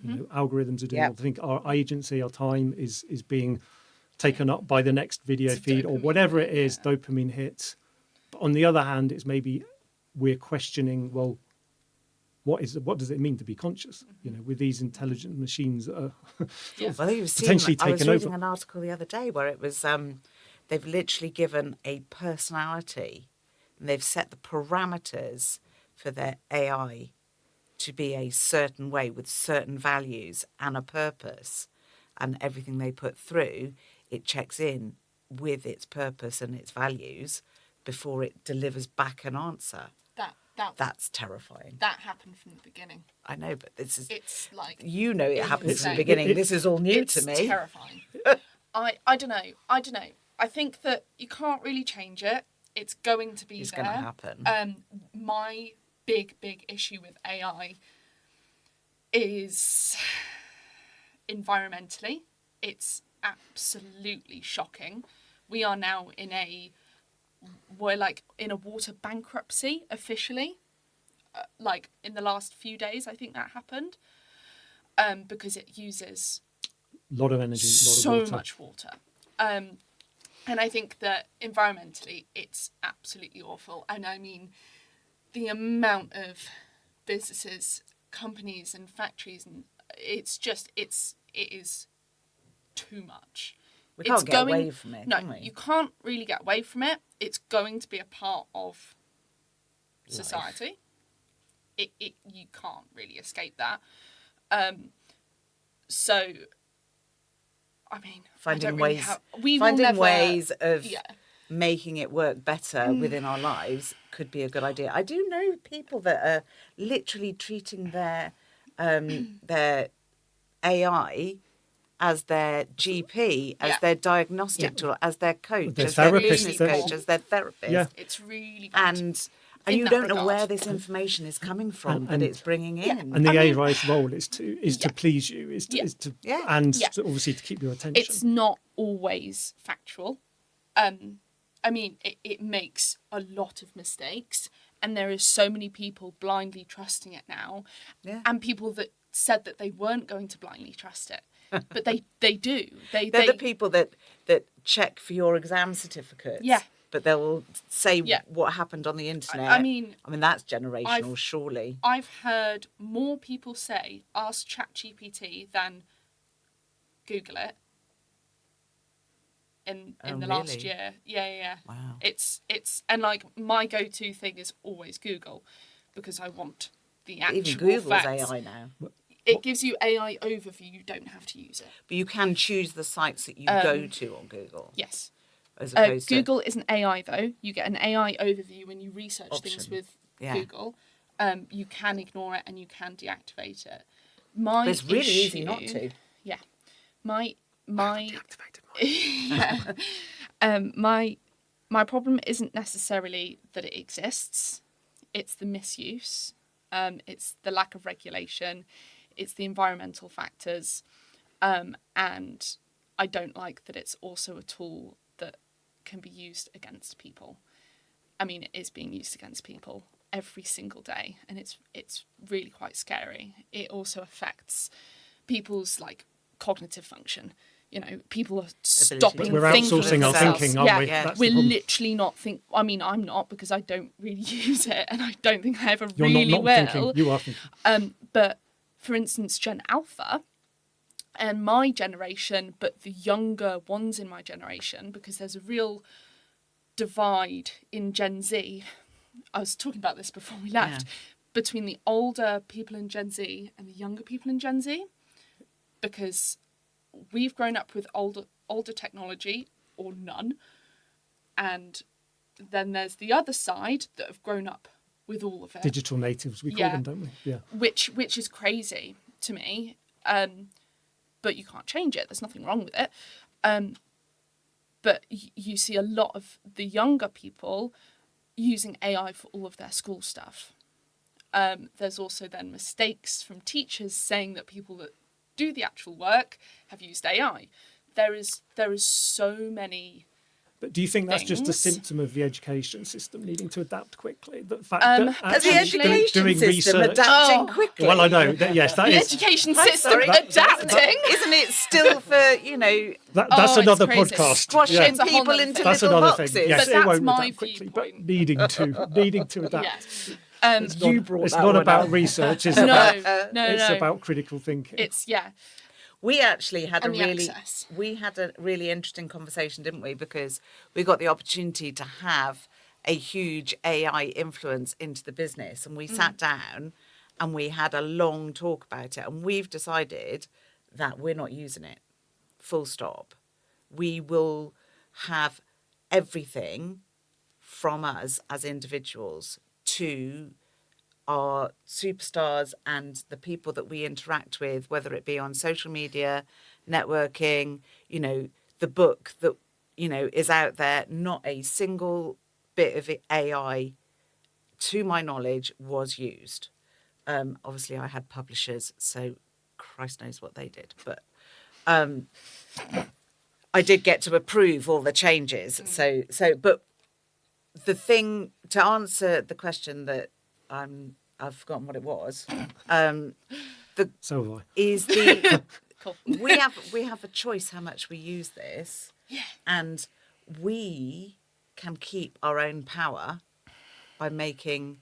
You know, algorithms are doing. I think our agency, our time is being taken up by the next video feed or whatever it is, dopamine hits. But on the other hand, it's maybe we're questioning, well, what does it mean to be conscious? You know, with these intelligent machines that are Well, potentially taken over. I was reading an article the other day where it was they've literally given a personality and they've set the parameters for their AI to be a certain way with certain values and a purpose, and everything they put through, it checks in with its purpose and its values before it delivers back an answer. That's terrifying. That happened from the beginning. I know, but it's like, you know, it happens from the beginning. This is all new to me. It's terrifying. I don't know. I think that you can't really change it. It's going to be It's there. going to happen. My big issue with AI is environmentally. It's absolutely shocking. We are now we're like in a water bankruptcy officially. Like in the last few days, I think that happened. Because it uses a lot of energy, so much water. And I think that environmentally, it's absolutely awful. And I mean, the amount of businesses, companies and factories, and it is too much. We can't get away from it, No, can we? you can't really get away from it. It's going to be a part of society. You can't really escape that. So, I mean, Finding ways of making it work better within our lives could be a good idea. I do know people that are literally treating their AI as their GP, as their diagnostic tool, as their coach, Their as their therapist, business coach, as their therapist. Yeah. It's really bad. And In you that don't know regard. where this information is coming from that And- it's bringing in. And the AI's role is to please you, and Yeah. to obviously to keep your attention. It's not always factual. I mean, it makes a lot of mistakes, and there is so many people blindly trusting it now, and people that said that they weren't going to blindly trust it, but they do. They're the people that check for your exam certificates. Yeah. But they'll say what happened on the internet. I mean, that's generational, surely. I've heard more people say, ask sh1t than Google it in the last year. Yeah. Wow. It's and like my go-to thing is always Google, because I want the actual Even Google's facts. AI now. It gives you AI overview. You don't have to use it. But you can choose the sites that you go to on Google. Yes. As opposed Google isn't AI though. You get an AI overview when you research things Option. with Yeah. Google. You can ignore it and you can deactivate it. But it's really easy not to. Yeah. My Deactivated mine. my problem isn't necessarily that it exists. It's the misuse. It's the lack of regulation. It's the environmental factors. And I don't like that it's also a tool that can be used against people. I mean, it is being used against people every single day, and it's really quite scary. It also affects people's like cognitive function. You know, people are stopping We're thinking outsourcing our themselves. thinking, aren't we? Yeah, That's we're the problem. literally not think. I mean, I'm not, because I don't really use it, and I don't think I ever You're really not will. thinking. You are thinking. But for instance, Gen Alpha and my generation, but the younger ones in my generation, because there's a real divide in Gen Z. I was talking about this before we left, between the older people in Gen Z and the younger people in Gen Z, because we've grown up with older technology or none, and then there's the other side that have grown up with all of it. Digital natives, we call them, don't we? Yeah. Which is crazy to me. But you can't change it. There's nothing wrong with it. But you see a lot of the younger people using AI for all of their school stuff. There's also then mistakes from teachers saying that people that do the actual work have used AI. There is so many. But do you think that's just a things. symptom of the education system needing to adapt quickly? The fact As that As the actually education doing system research. adapting quickly. Well, I know that, yes, that The is. education I'm system sorry. adapting. Isn't it still for, That's Oh, it's another crazy. podcast. squashing It's a whole people nother into thing. That's little another boxes? thing. Yes, But it that's won't my adapt quickly, viewpoint. but needing to adapt. Yeah. It's You not, brought it's that not one about up. research. It's No, about no. it's about critical thinking. It's We actually had And a the really access. interesting conversation, didn't we? Because we got the opportunity to have a huge AI influence into the business, and we sat down and we had a long talk about it, and we've decided that we're not using it. Full stop. We will have everything from us as individuals to our superstars and the people that we interact with, whether it be on social media, networking, the book that, is out there. Not a single bit of AI, to my knowledge, was used. Obviously, I had publishers, so Christ knows what they did. But I did get to approve all the changes. But the thing, to answer the question that I've forgotten what it was. So have I. Is the cool. we have a choice how much we use this, and we can keep our own power by making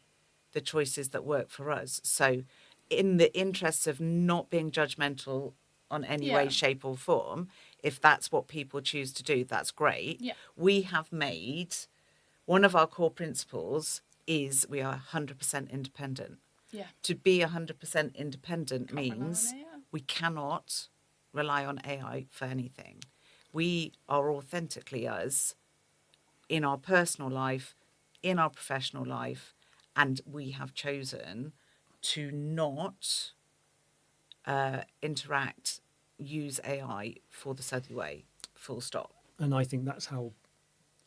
the choices that work for us. So, in the interests of not being judgmental on any way, shape, or form, if that's what people choose to do, that's great. Yeah. We have made, one of our core principles is we are 100% independent. Yeah. To be 100% independent Can't rely on means AI. we cannot rely on AI for anything. We are authentically us in our personal life, in our professional life, and we have chosen to not interact, use AI for the Southey way, full stop. And I think that's how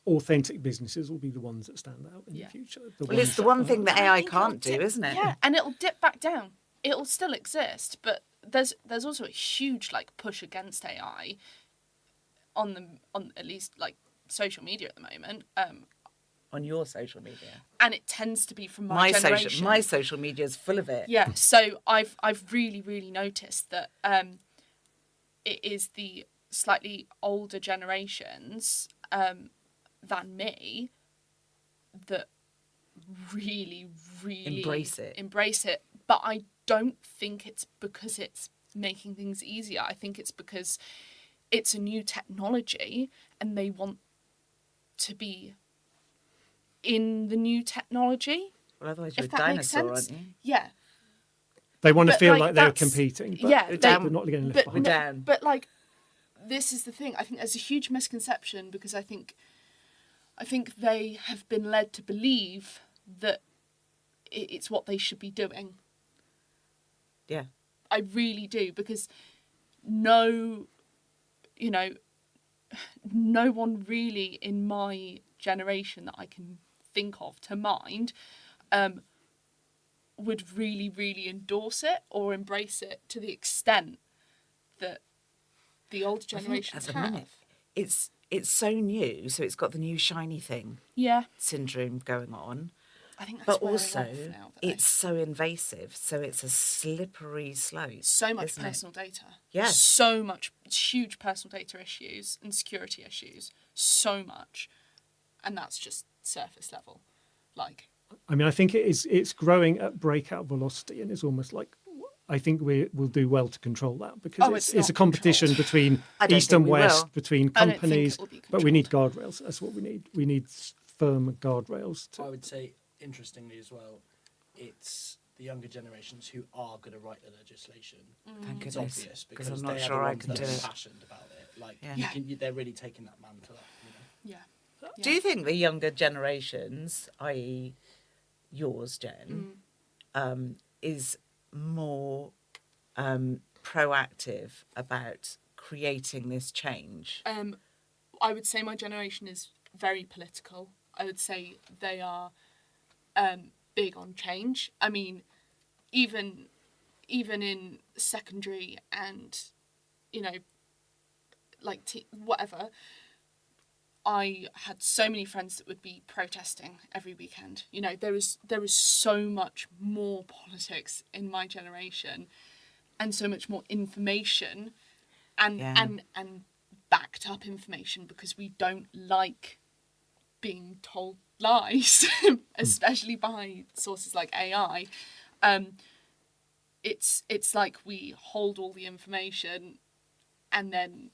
authentic businesses will be the ones that stand out in Yeah. the future. Well, it's the one thing that AI can't do, isn't it? Yeah, and it'll dip back down. It'll still exist, but there's also a huge like push against AI on at least like social media at the moment. On your social media. And it tends to be from my generation. My social media is full of it. Yeah, so I've really noticed that it is the slightly older generations than me that really Embrace it. But I don't think it's because it's making things easier. I think it's because it's a new technology and they want to be in the new technology. Well, otherwise you're If a that makes dinosaur, sense. aren't you? Yeah. They want to But, feel like, like they're that's- competing, but yeah, they're not getting left We're behind. down. But like, this is the thing. I think there's a huge misconception because I think they have been led to believe that it's what they should be doing. Yeah. I really do, because no one really in my generation that I can think of to mind would really endorse it or embrace it to the extent that the older I think generations at the have. minute, it's so new, so it's got the new shiny thing Yeah, syndrome going on. I think that's But wearing also, off now, though. it's so invasive, so it's a slippery slope. so much isn't it? personal data. Yes. So much huge personal data issues and security issues. So much. And that's just surface level. Like, I mean, I think it's growing at breakout velocity, and it's almost like I think we'll do well to control that because Oh, it's it's a not competition controlled. between I don't East think and we West, will. between I don't think companies, it will be but we need controlled. guardrails. That's what we need. We need firm guardrails. I would say, interestingly as well, it's the younger generations who are going to write the legislation. Thank It's goodness, obvious because because I'm not they are sure the I ones can that do are it. passionate about it. Like Yeah. they're really taking that mantle up. yeah. Do you think the younger generations, i.e. yours, Jen, is more proactive about creating this change? I would say my generation is very political. I would say they are big on change. I mean, even in secondary and, like whatever, I had so many friends that would be protesting every weekend. There is so much more politics in my generation, and so much more information, and Yeah. and backed up information, because we don't like being told lies, especially by sources like AI. It's like we hold all the information, and then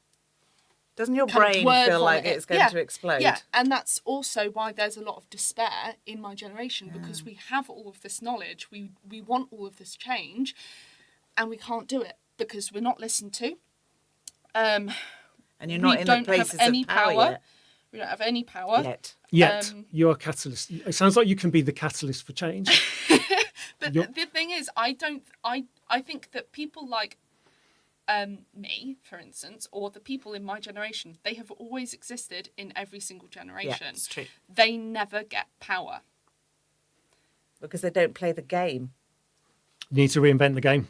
Doesn't your kind of brain word feel like vomit it. it's going Yeah, to explode? Yeah, and that's also why there's a lot of despair in my generation, because we have all of this knowledge, we want all of this change, and we can't do it because we're not listened to. And you're we not in don't the places have any of power power. We don't have any power. Yet Um, you're a catalyst. It sounds like you can be the catalyst for change. But You're- the thing is, I think that people like me, for instance, or the people in my generation, they have always existed in every single generation. it's true. They never get power. Because they don't play the game. You need to reinvent the game.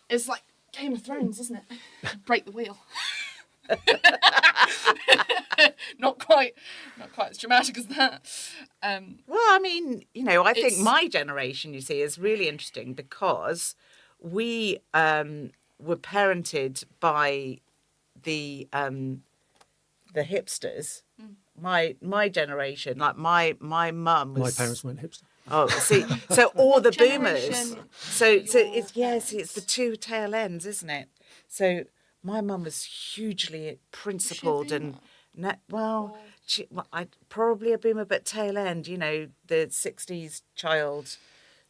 It's like Game of Thrones, isn't it? Break the wheel. Not quite as dramatic as that. Well, I mean, I think It's- my generation, you see, is really interesting because we were parented by the hipsters. My generation, like my mum was. My parents weren't hipster. Oh, see, so all the boomers. Generation So it's the two tail ends, isn't it? So my mum was hugely principled and Or- probably a boomer, but tail end, you know, the 60s child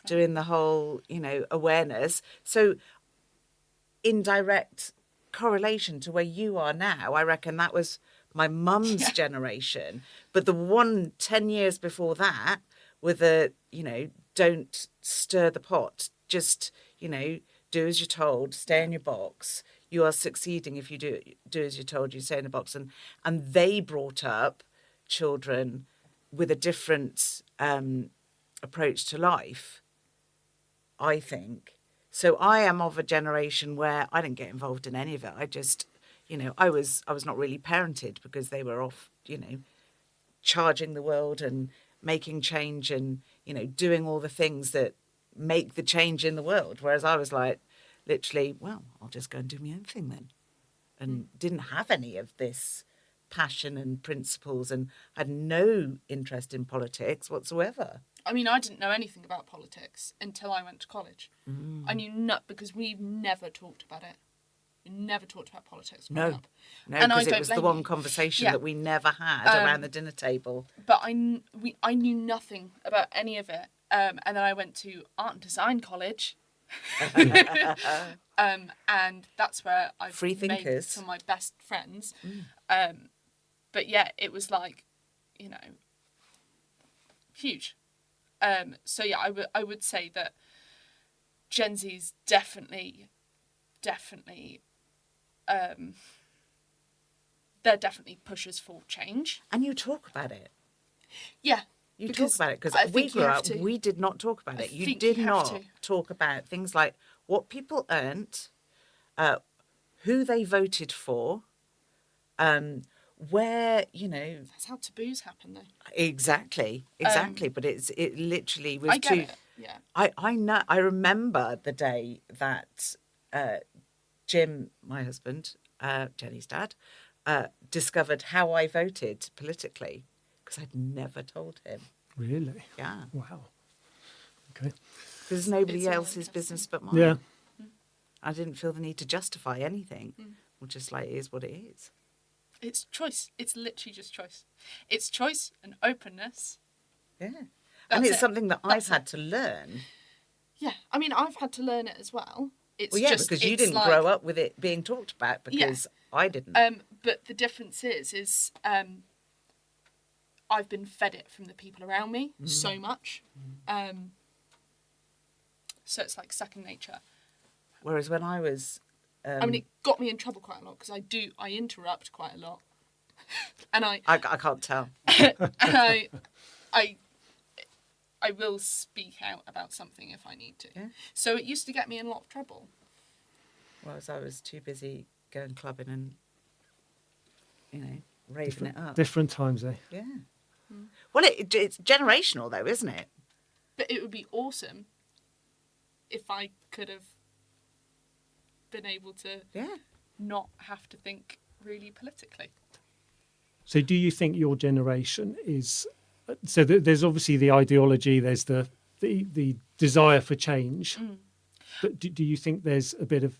doing the whole, you know, awareness. So in direct correlation to where you are now, I reckon that was my mum's generation. But the one 10 years before that with a, you know, don't stir the pot, just, you know, do as you're told, stay in your box. You are succeeding if you do as you're told, you stay in the box. And they brought up children with a different approach to life, I think. So I am of a generation where I didn't get involved in any of it. I just, you know, I was not really parented because they were off, you know, charging the world and making change and, you know, doing all the things that make the change in the world. Whereas I was like, literally, well, I'll just go and do my own thing then. And didn't have any of this passion and principles and had no interest in politics whatsoever. I mean, I didn't know anything about politics until I went to college. I knew because we've never talked about it. We never talked about politics growing up. No, And I because it don't was the blame one you. conversation Yeah. that we never had around the dinner table. But I knew nothing about any of it. And then I went to art and design college. And that's where I've Free made thinkers. some of my best friends. But yeah, it was like, you know, huge. So yeah, I would say that Gen Z's definitely, they're definitely pushers for change. And you talk about it. Yeah. You talk because about it because I we think you grew have up, to. we did not talk about I it. You think did you have not to. talk about things like what people earned, who they voted for, where, you know. That's how taboos happen, though. Exactly. But it literally was I get too. it. Yeah. I know. I remember the day that Jim, my husband, Jenny's dad, discovered how I voted politically because I'd never told him. Really? Yeah. Wow. Okay. Because nobody It's all else's interesting. business but mine. Yeah. I didn't feel the need to justify anything. We're just like, it is what it is. It's choice. It's literally just choice. It's choice and openness. Yeah. And That's it's it. something that That's I've had to learn. Yeah. I mean, I've had to learn it as well. It's Well, yeah, just, because you it's didn't like, grow up with it being talked about because I didn't. But the difference is I've been fed it from the people around me so much. So it's like second nature. Whereas when I was... I mean, it got me in trouble quite a lot because I interrupt quite a lot. And I can't tell. and I will speak out about something if I need to. Yeah. So it used to get me in a lot of trouble. Whereas I was too busy going clubbing and, you know, raving it up. Different times, eh? Yeah. Well, it's generational though, isn't it? But it would be awesome if I could have been able to not have to think really politically. So do you think your generation is... So there's obviously the ideology, there's the desire for change. But do you think there's a bit of...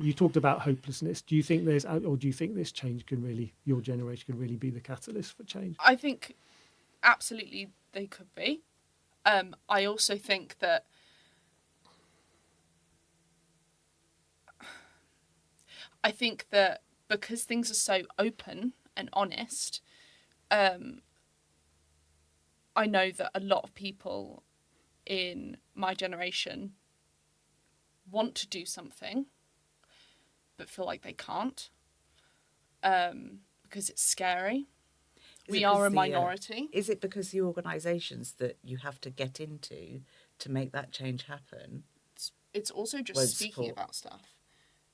You talked about hopelessness. Do you think there's... Or do you think this change can really... Your generation can really be the catalyst for change? I think absolutely they could be. I also think that because things are so open and honest, I know that a lot of people in my generation want to do something but feel like they can't because it's scary. We are a minority. Is it because the organisations that you have to get into to make that change happen? It's also just Won't speaking support. about stuff.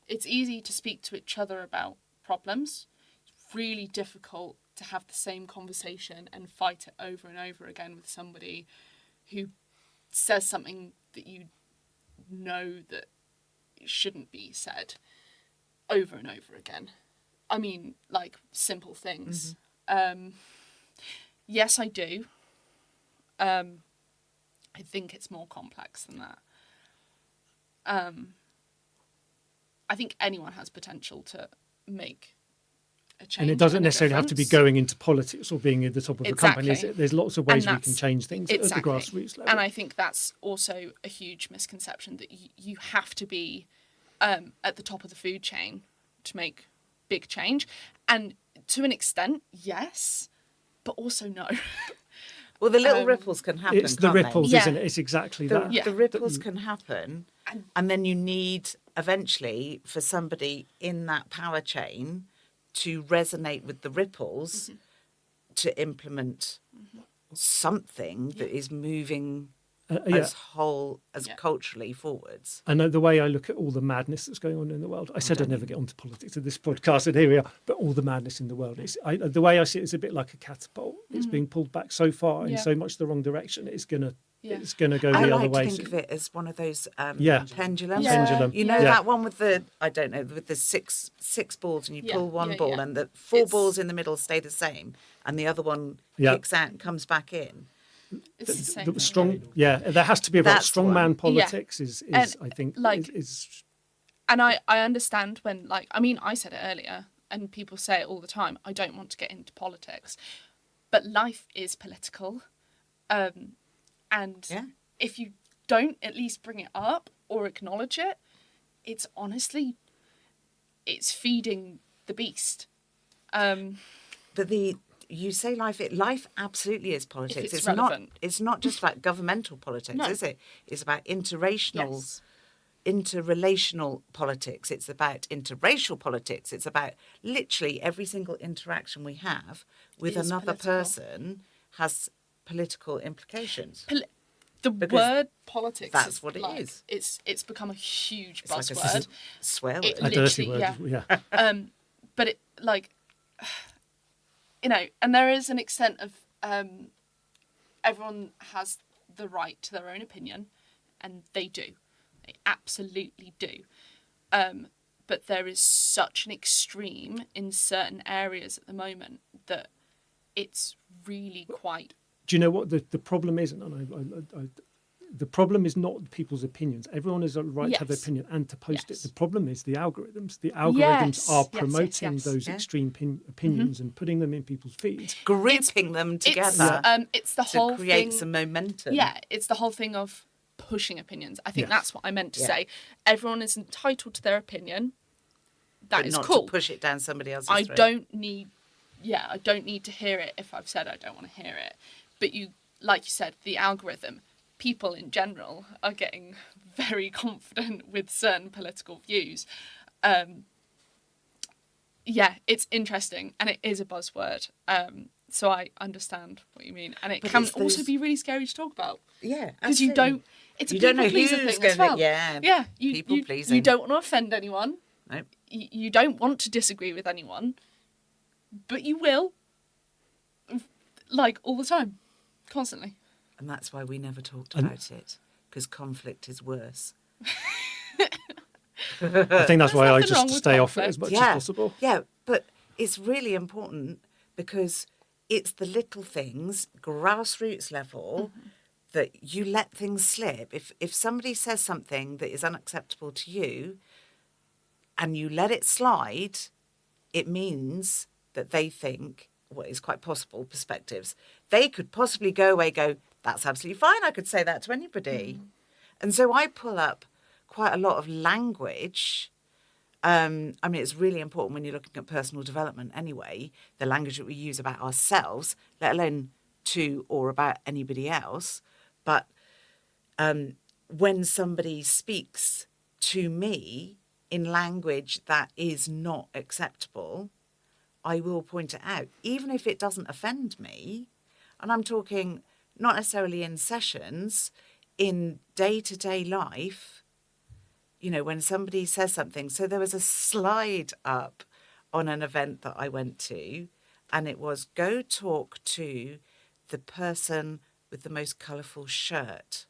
It's easy to speak to each other about problems. It's really difficult to have the same conversation and fight it over and over again with somebody who says something that you know that shouldn't be said over and over again. I mean, like simple things. Yes, I do. I think it's more complex than that. I think anyone has potential to make a change. And it doesn't and a necessarily have to be difference. going into politics or being at the top of a company. Exactly. There's lots of ways And we can that's- change things at the exactly. grassroots level. And I think that's also a huge misconception, that you have to be at the top of the food chain to make big change. And to an extent, yes, but also no. Well, the little ripples can happen. It's the can't they? ripples, Yeah. isn't it? It's exactly that. Yeah. The ripples can happen, And- and then you need eventually for somebody in that power chain to resonate with the ripples to implement something that is moving Yeah. as Yeah. culturally forwards. I know the way I look at all the madness that's going on in the world. I said I'd never get onto politics in this podcast, and here we are. But all the madness in the world, the way I see it is a bit like a catapult. It's being pulled back so far in Yeah. so much the wrong direction. It's gonna Yeah. go I the like other to way. think of it as one of those Yeah. pendulums. Yeah. Pendulum. You know Yeah. that one with the with the six balls, and you Yeah, pull one yeah, ball, yeah. and the four It's- balls in the middle stay the same, and the other one Yeah. kicks out and comes back in. It's the same The thing. strong, yeah, there has to be about That's the one. strongman politics. Is And, I think like- is And I understand when, like, I mean, I said it earlier, and people say it all the time, I don't want to get into politics. But life is political. And Yeah. if you don't at least bring it up or acknowledge it, it's honestly, it's feeding the beast. But you say life absolutely is politics. it's not relevant. it's not just about governmental politics, No. is it? It's about interrelational Yes. politics. It's about interracial politics. It's about literally every single interaction we have with Is another political. person has political implications. The Because word politics that's is what it like, is. It's become a huge It's like buzzword. a swear It word. a dirty literally, word. yeah. Yeah, But it, like, you know, and there is an extent of everyone has the right to their own opinion, and they do. They absolutely do. But there is such an extreme in certain areas at the moment that it's really quite. Do you know what the problem is? And the problem is not people's opinions. Everyone has a right to have their Yes. opinion and to post Yes. it. The problem is the algorithms. The algorithms are Yes, promoting yes. those Yeah. extreme opinions and putting them in people's feeds. Grouping them together It's the to whole create thing. some momentum. Yeah, it's the whole thing of pushing opinions. I think Yes. that's what I meant to Yeah. say. Everyone is entitled to their opinion. That but is not cool. to push it down somebody else's I throat. don't need to hear it if I've said I don't want to hear it. But you, like you said, the algorithm, people in general are getting very confident with certain political views. Yeah, it's interesting, and it is a buzzword. So I understand what you mean, and it But can it's also those- be really scary to talk about. Yeah, Because you absolutely. don't. It's a You don't know people pleaser who's thing as gonna- well. yeah, You, people you, pleasing. You don't want to offend anyone. Nope. You don't want to disagree with anyone, but you will. Like all the time, constantly. And that's why we never talked And- about it, because conflict is worse. I think that's why I nothing wrong just with stay off it conflict. as much Yeah, as possible. yeah, but it's really important because it's the little things, grassroots level, that you let things slip. If somebody says something that is unacceptable to you, and you let it slide, it means that they think what is quite possible perspectives. They could possibly go away, go, that's absolutely fine. I could say that to anybody. And so I pull up quite a lot of language. I mean, it's really important when you're looking at personal development anyway, the language that we use about ourselves, let alone to or about anybody else. But when somebody speaks to me in language that is not acceptable, I will point it out, even if it doesn't offend me. And I'm talking not necessarily in sessions, in day-to-day life, you know, when somebody says something. So there was a slide up on an event that I went to, and it was go talk to the person with the most colourful shirt.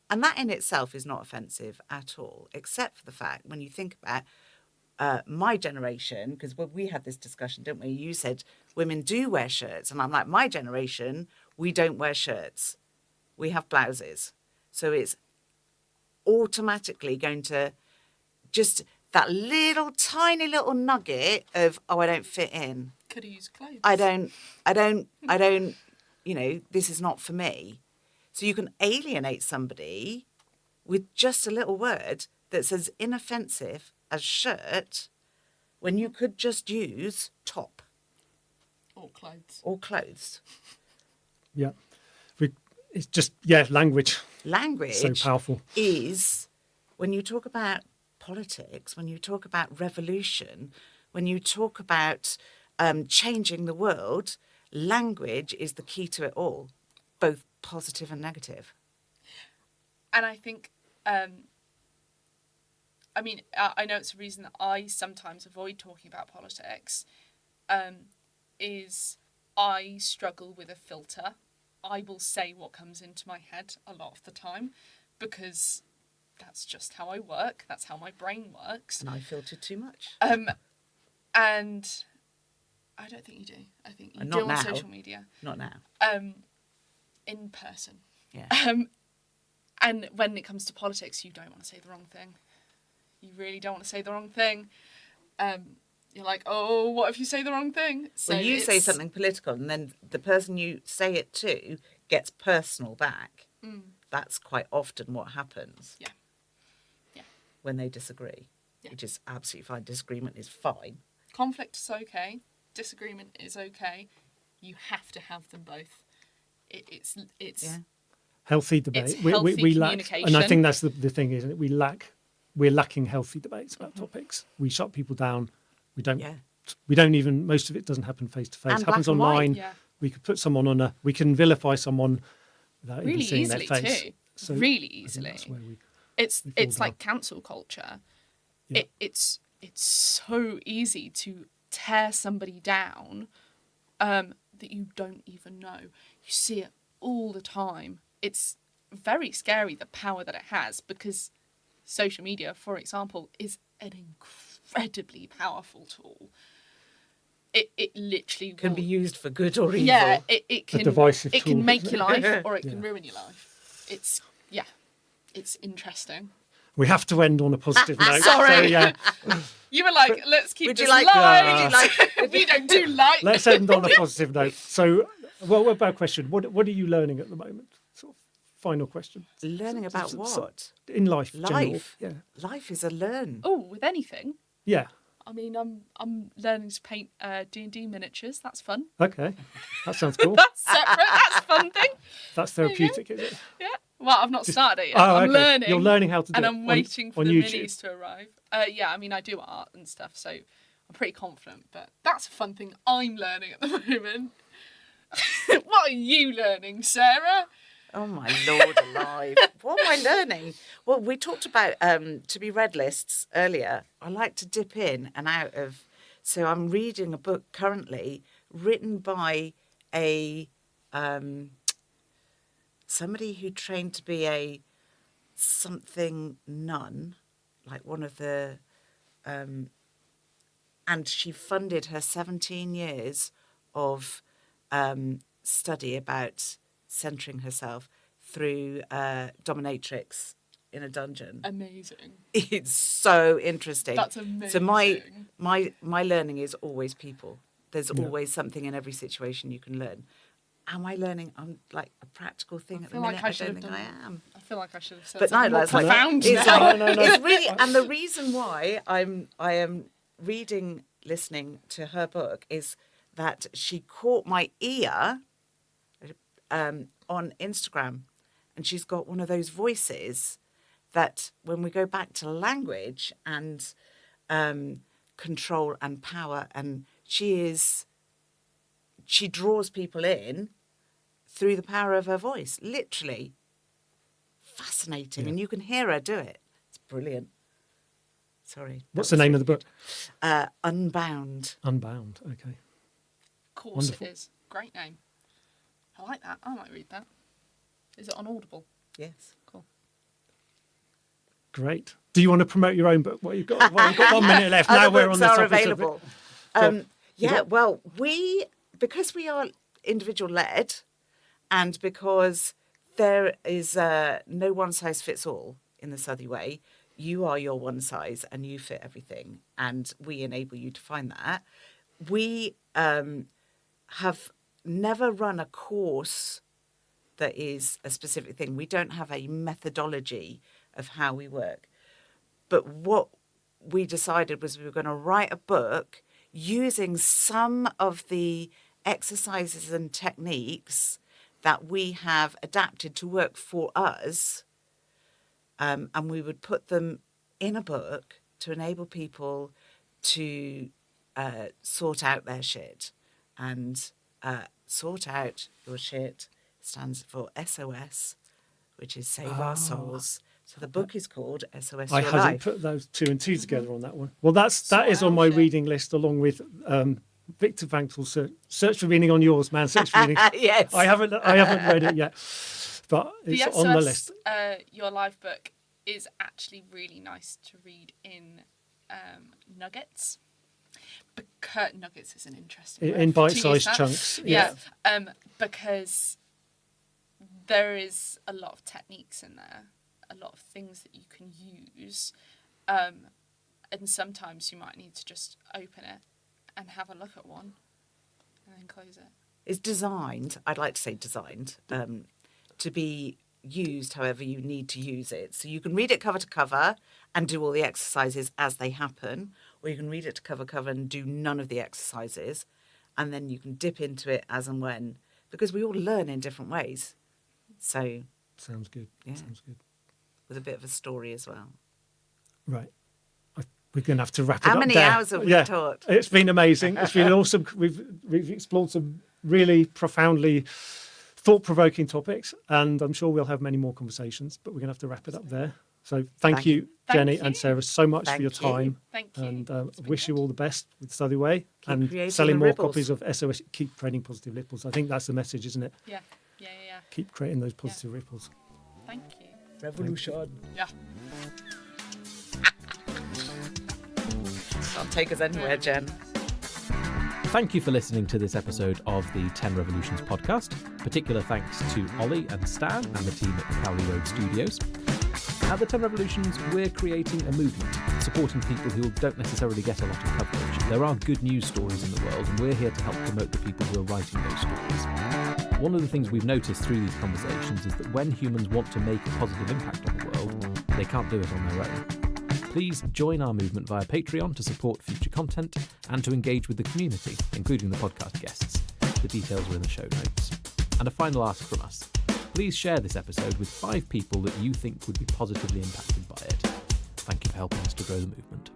And that in itself is not offensive at all, except for the fact when you think about my generation, because we had this discussion, didn't we? You said women do wear shirts. And I'm like, my generation, we don't wear shirts. We have blouses. So it's automatically going to just that little tiny little nugget of, oh, I don't fit in. Could have used clothes. I don't, this is not for me. So you can alienate somebody with just a little word that's as inoffensive as shirt when you could just use top. Or clothes. Or clothes. Yeah. It's just, language. Language So powerful. is, when you talk about politics, when you talk about revolution, when you talk about changing the world, language is the key to it all, both positive and negative. And I think, I know it's a reason that I sometimes avoid talking about politics, is I struggle with a filter. I will say what comes into my head a lot of the time because that's just how I work. That's how my brain works. And I filter too much. And I don't think you do. I think you do on social media. Not now. In person. Yeah. And when it comes to politics, you don't want to say the wrong thing. You really don't want to say the wrong thing. You're like, oh, what if you say the wrong thing? So when you say something political and then the person you say it to gets personal back, that's quite often what happens. Yeah. When they disagree, which is absolutely fine. Disagreement is fine. Conflict is okay. Disagreement is okay. You have to have them both. It's healthy debate. It's healthy we lack, communication. and I think that's the thing, isn't it? We're lacking healthy debates about topics. We shut people down. We don't even, most of it doesn't happen face to face. It happens online. Yeah. We could put someone we can vilify someone without really even seeing easily their face. too. So really easily. That's where It's like cancel culture. Yeah. It's so easy to tear somebody down that you don't even know. You see it all the time. It's very scary, the power that it has, because social media, for example, is an incredibly powerful tool. It literally can be used for good or evil. Yeah, it can. Divisive It tool, can make isn't your it? life, or it can ruin your life. It's interesting. We have to end on a positive note. Sorry. So, You were like, let's keep Would this you like? light. We don't do light. let's end on a positive note. So, what about question? What are you learning at the moment? Sort of final question. Learning about what? In life. Life. General. Yeah. Life is a learn. Oh, with anything. Yeah. I mean, I'm learning to paint D&D miniatures. That's fun. Okay. That sounds cool. That's separate. That's a fun thing. That's therapeutic, is it? Yeah. Well, I've not started it yet. Oh, I'm okay. learning. You're learning how to do and it. I'm waiting for on the YouTube. minis to arrive. Yeah, I mean, I do art and stuff, so I'm pretty confident. But that's a fun thing I'm learning at the moment. What are you learning, Sarah? Oh my Lord alive. What am I learning? Well, we talked about to be read lists earlier. I like to dip in and out of. So I'm reading a book currently written by a somebody who trained to be a something nun, like one of the and she funded her 17 years of study about centering herself through dominatrix in a dungeon. Amazing. It's so interesting. That's amazing. So my learning is always people. There's always something in every situation you can learn. Am I learning on like a practical thing at the minute? I don't think I am. I feel like I should have said But no, something more that's like profound it's now. like, it's really, and the reason why I am listening to her book is that she caught my ear on Instagram, and she's got one of those voices that when we go back to language and control and power, and she draws people in through the power of her voice, literally. Fascinating. Yeah. And you can hear her do it. It's brilliant. Sorry. What's the name of the book? Unbound. Unbound. Okay. Of course Wonderful. it is. Great name. I like that. I might read that. Is it on Audible? Yes. Cool. Great. Do you want to promote your own book? Well, you've got 1 minute left. Now we're on the are topic available. of it. Yeah, well, because we are individual led, and because there is no one size fits all in the Southey way, you are your one size and you fit everything, and we enable you to find that. We have never run a course that is a specific thing. We don't have a methodology of how we work. But what we decided was we were going to write a book using some of the exercises and techniques that we have adapted to work for us, and we would put them in a book to enable people to sort out their shit. And sort out your shit stands for SOS, which is Save Our Souls. So the book is called SOS I Your hadn't Life. put those 2 and 2 together on that one. Well, that Sort is on out my shit. reading list, along with Viktor Frankl's Search for Meaning on yours, man. Search for Meaning. Yes. I haven't read it yet, but it's The on the list. Your Life book is actually really nice to read in nuggets. Because nuggets is an interesting word In to use bite-sized that. chunks. Yeah, because there is a lot of techniques in there, a lot of things that you can use, and sometimes you might need to just open it and have a look at one and then close it. It's designed, I'd like to say designed, to be used however you need to use it. So you can read it cover to cover and do all the exercises as they happen, or you can read it to cover and do none of the exercises, and then you can dip into it as and when, because we all learn in different ways. So Sounds good. Yeah. Sounds good. with a bit of a story as well. Right. We're going to have to wrap it How up many there. hours have we talked? It's been amazing. It's been awesome. We've explored some really profoundly thought-provoking topics, and I'm sure we'll have many more conversations, but we're going to have to wrap it up there. So thank you, Thank Jenny you. and Sarah, so much Thank for your you. time. Thank you. And It's been wish you good. all the best with Southey Way Keep and creating selling the more ripples. copies of SOS. Keep creating positive ripples. I think that's the message, isn't it? Yeah. Keep creating those positive ripples. Thank you. Revolution. Yeah. Can't take us anywhere, Jen. Thank you for listening to this episode of the 10 Revolutions podcast. Particular thanks to Ollie and Stan and the team at the Cowley Road Studios. At the 10 Revolutions, we're creating a movement, supporting people who don't necessarily get a lot of coverage. There are good news stories in the world, and we're here to help promote the people who are writing those stories. One of the things we've noticed through these conversations is that when humans want to make a positive impact on the world, they can't do it on their own. Please join our movement via Patreon to support future content and to engage with the community, including the podcast guests. The details are in the show notes. And a final ask from us. Please share this episode with 5 people that you think would be positively impacted by it. Thank you for helping us to grow the movement.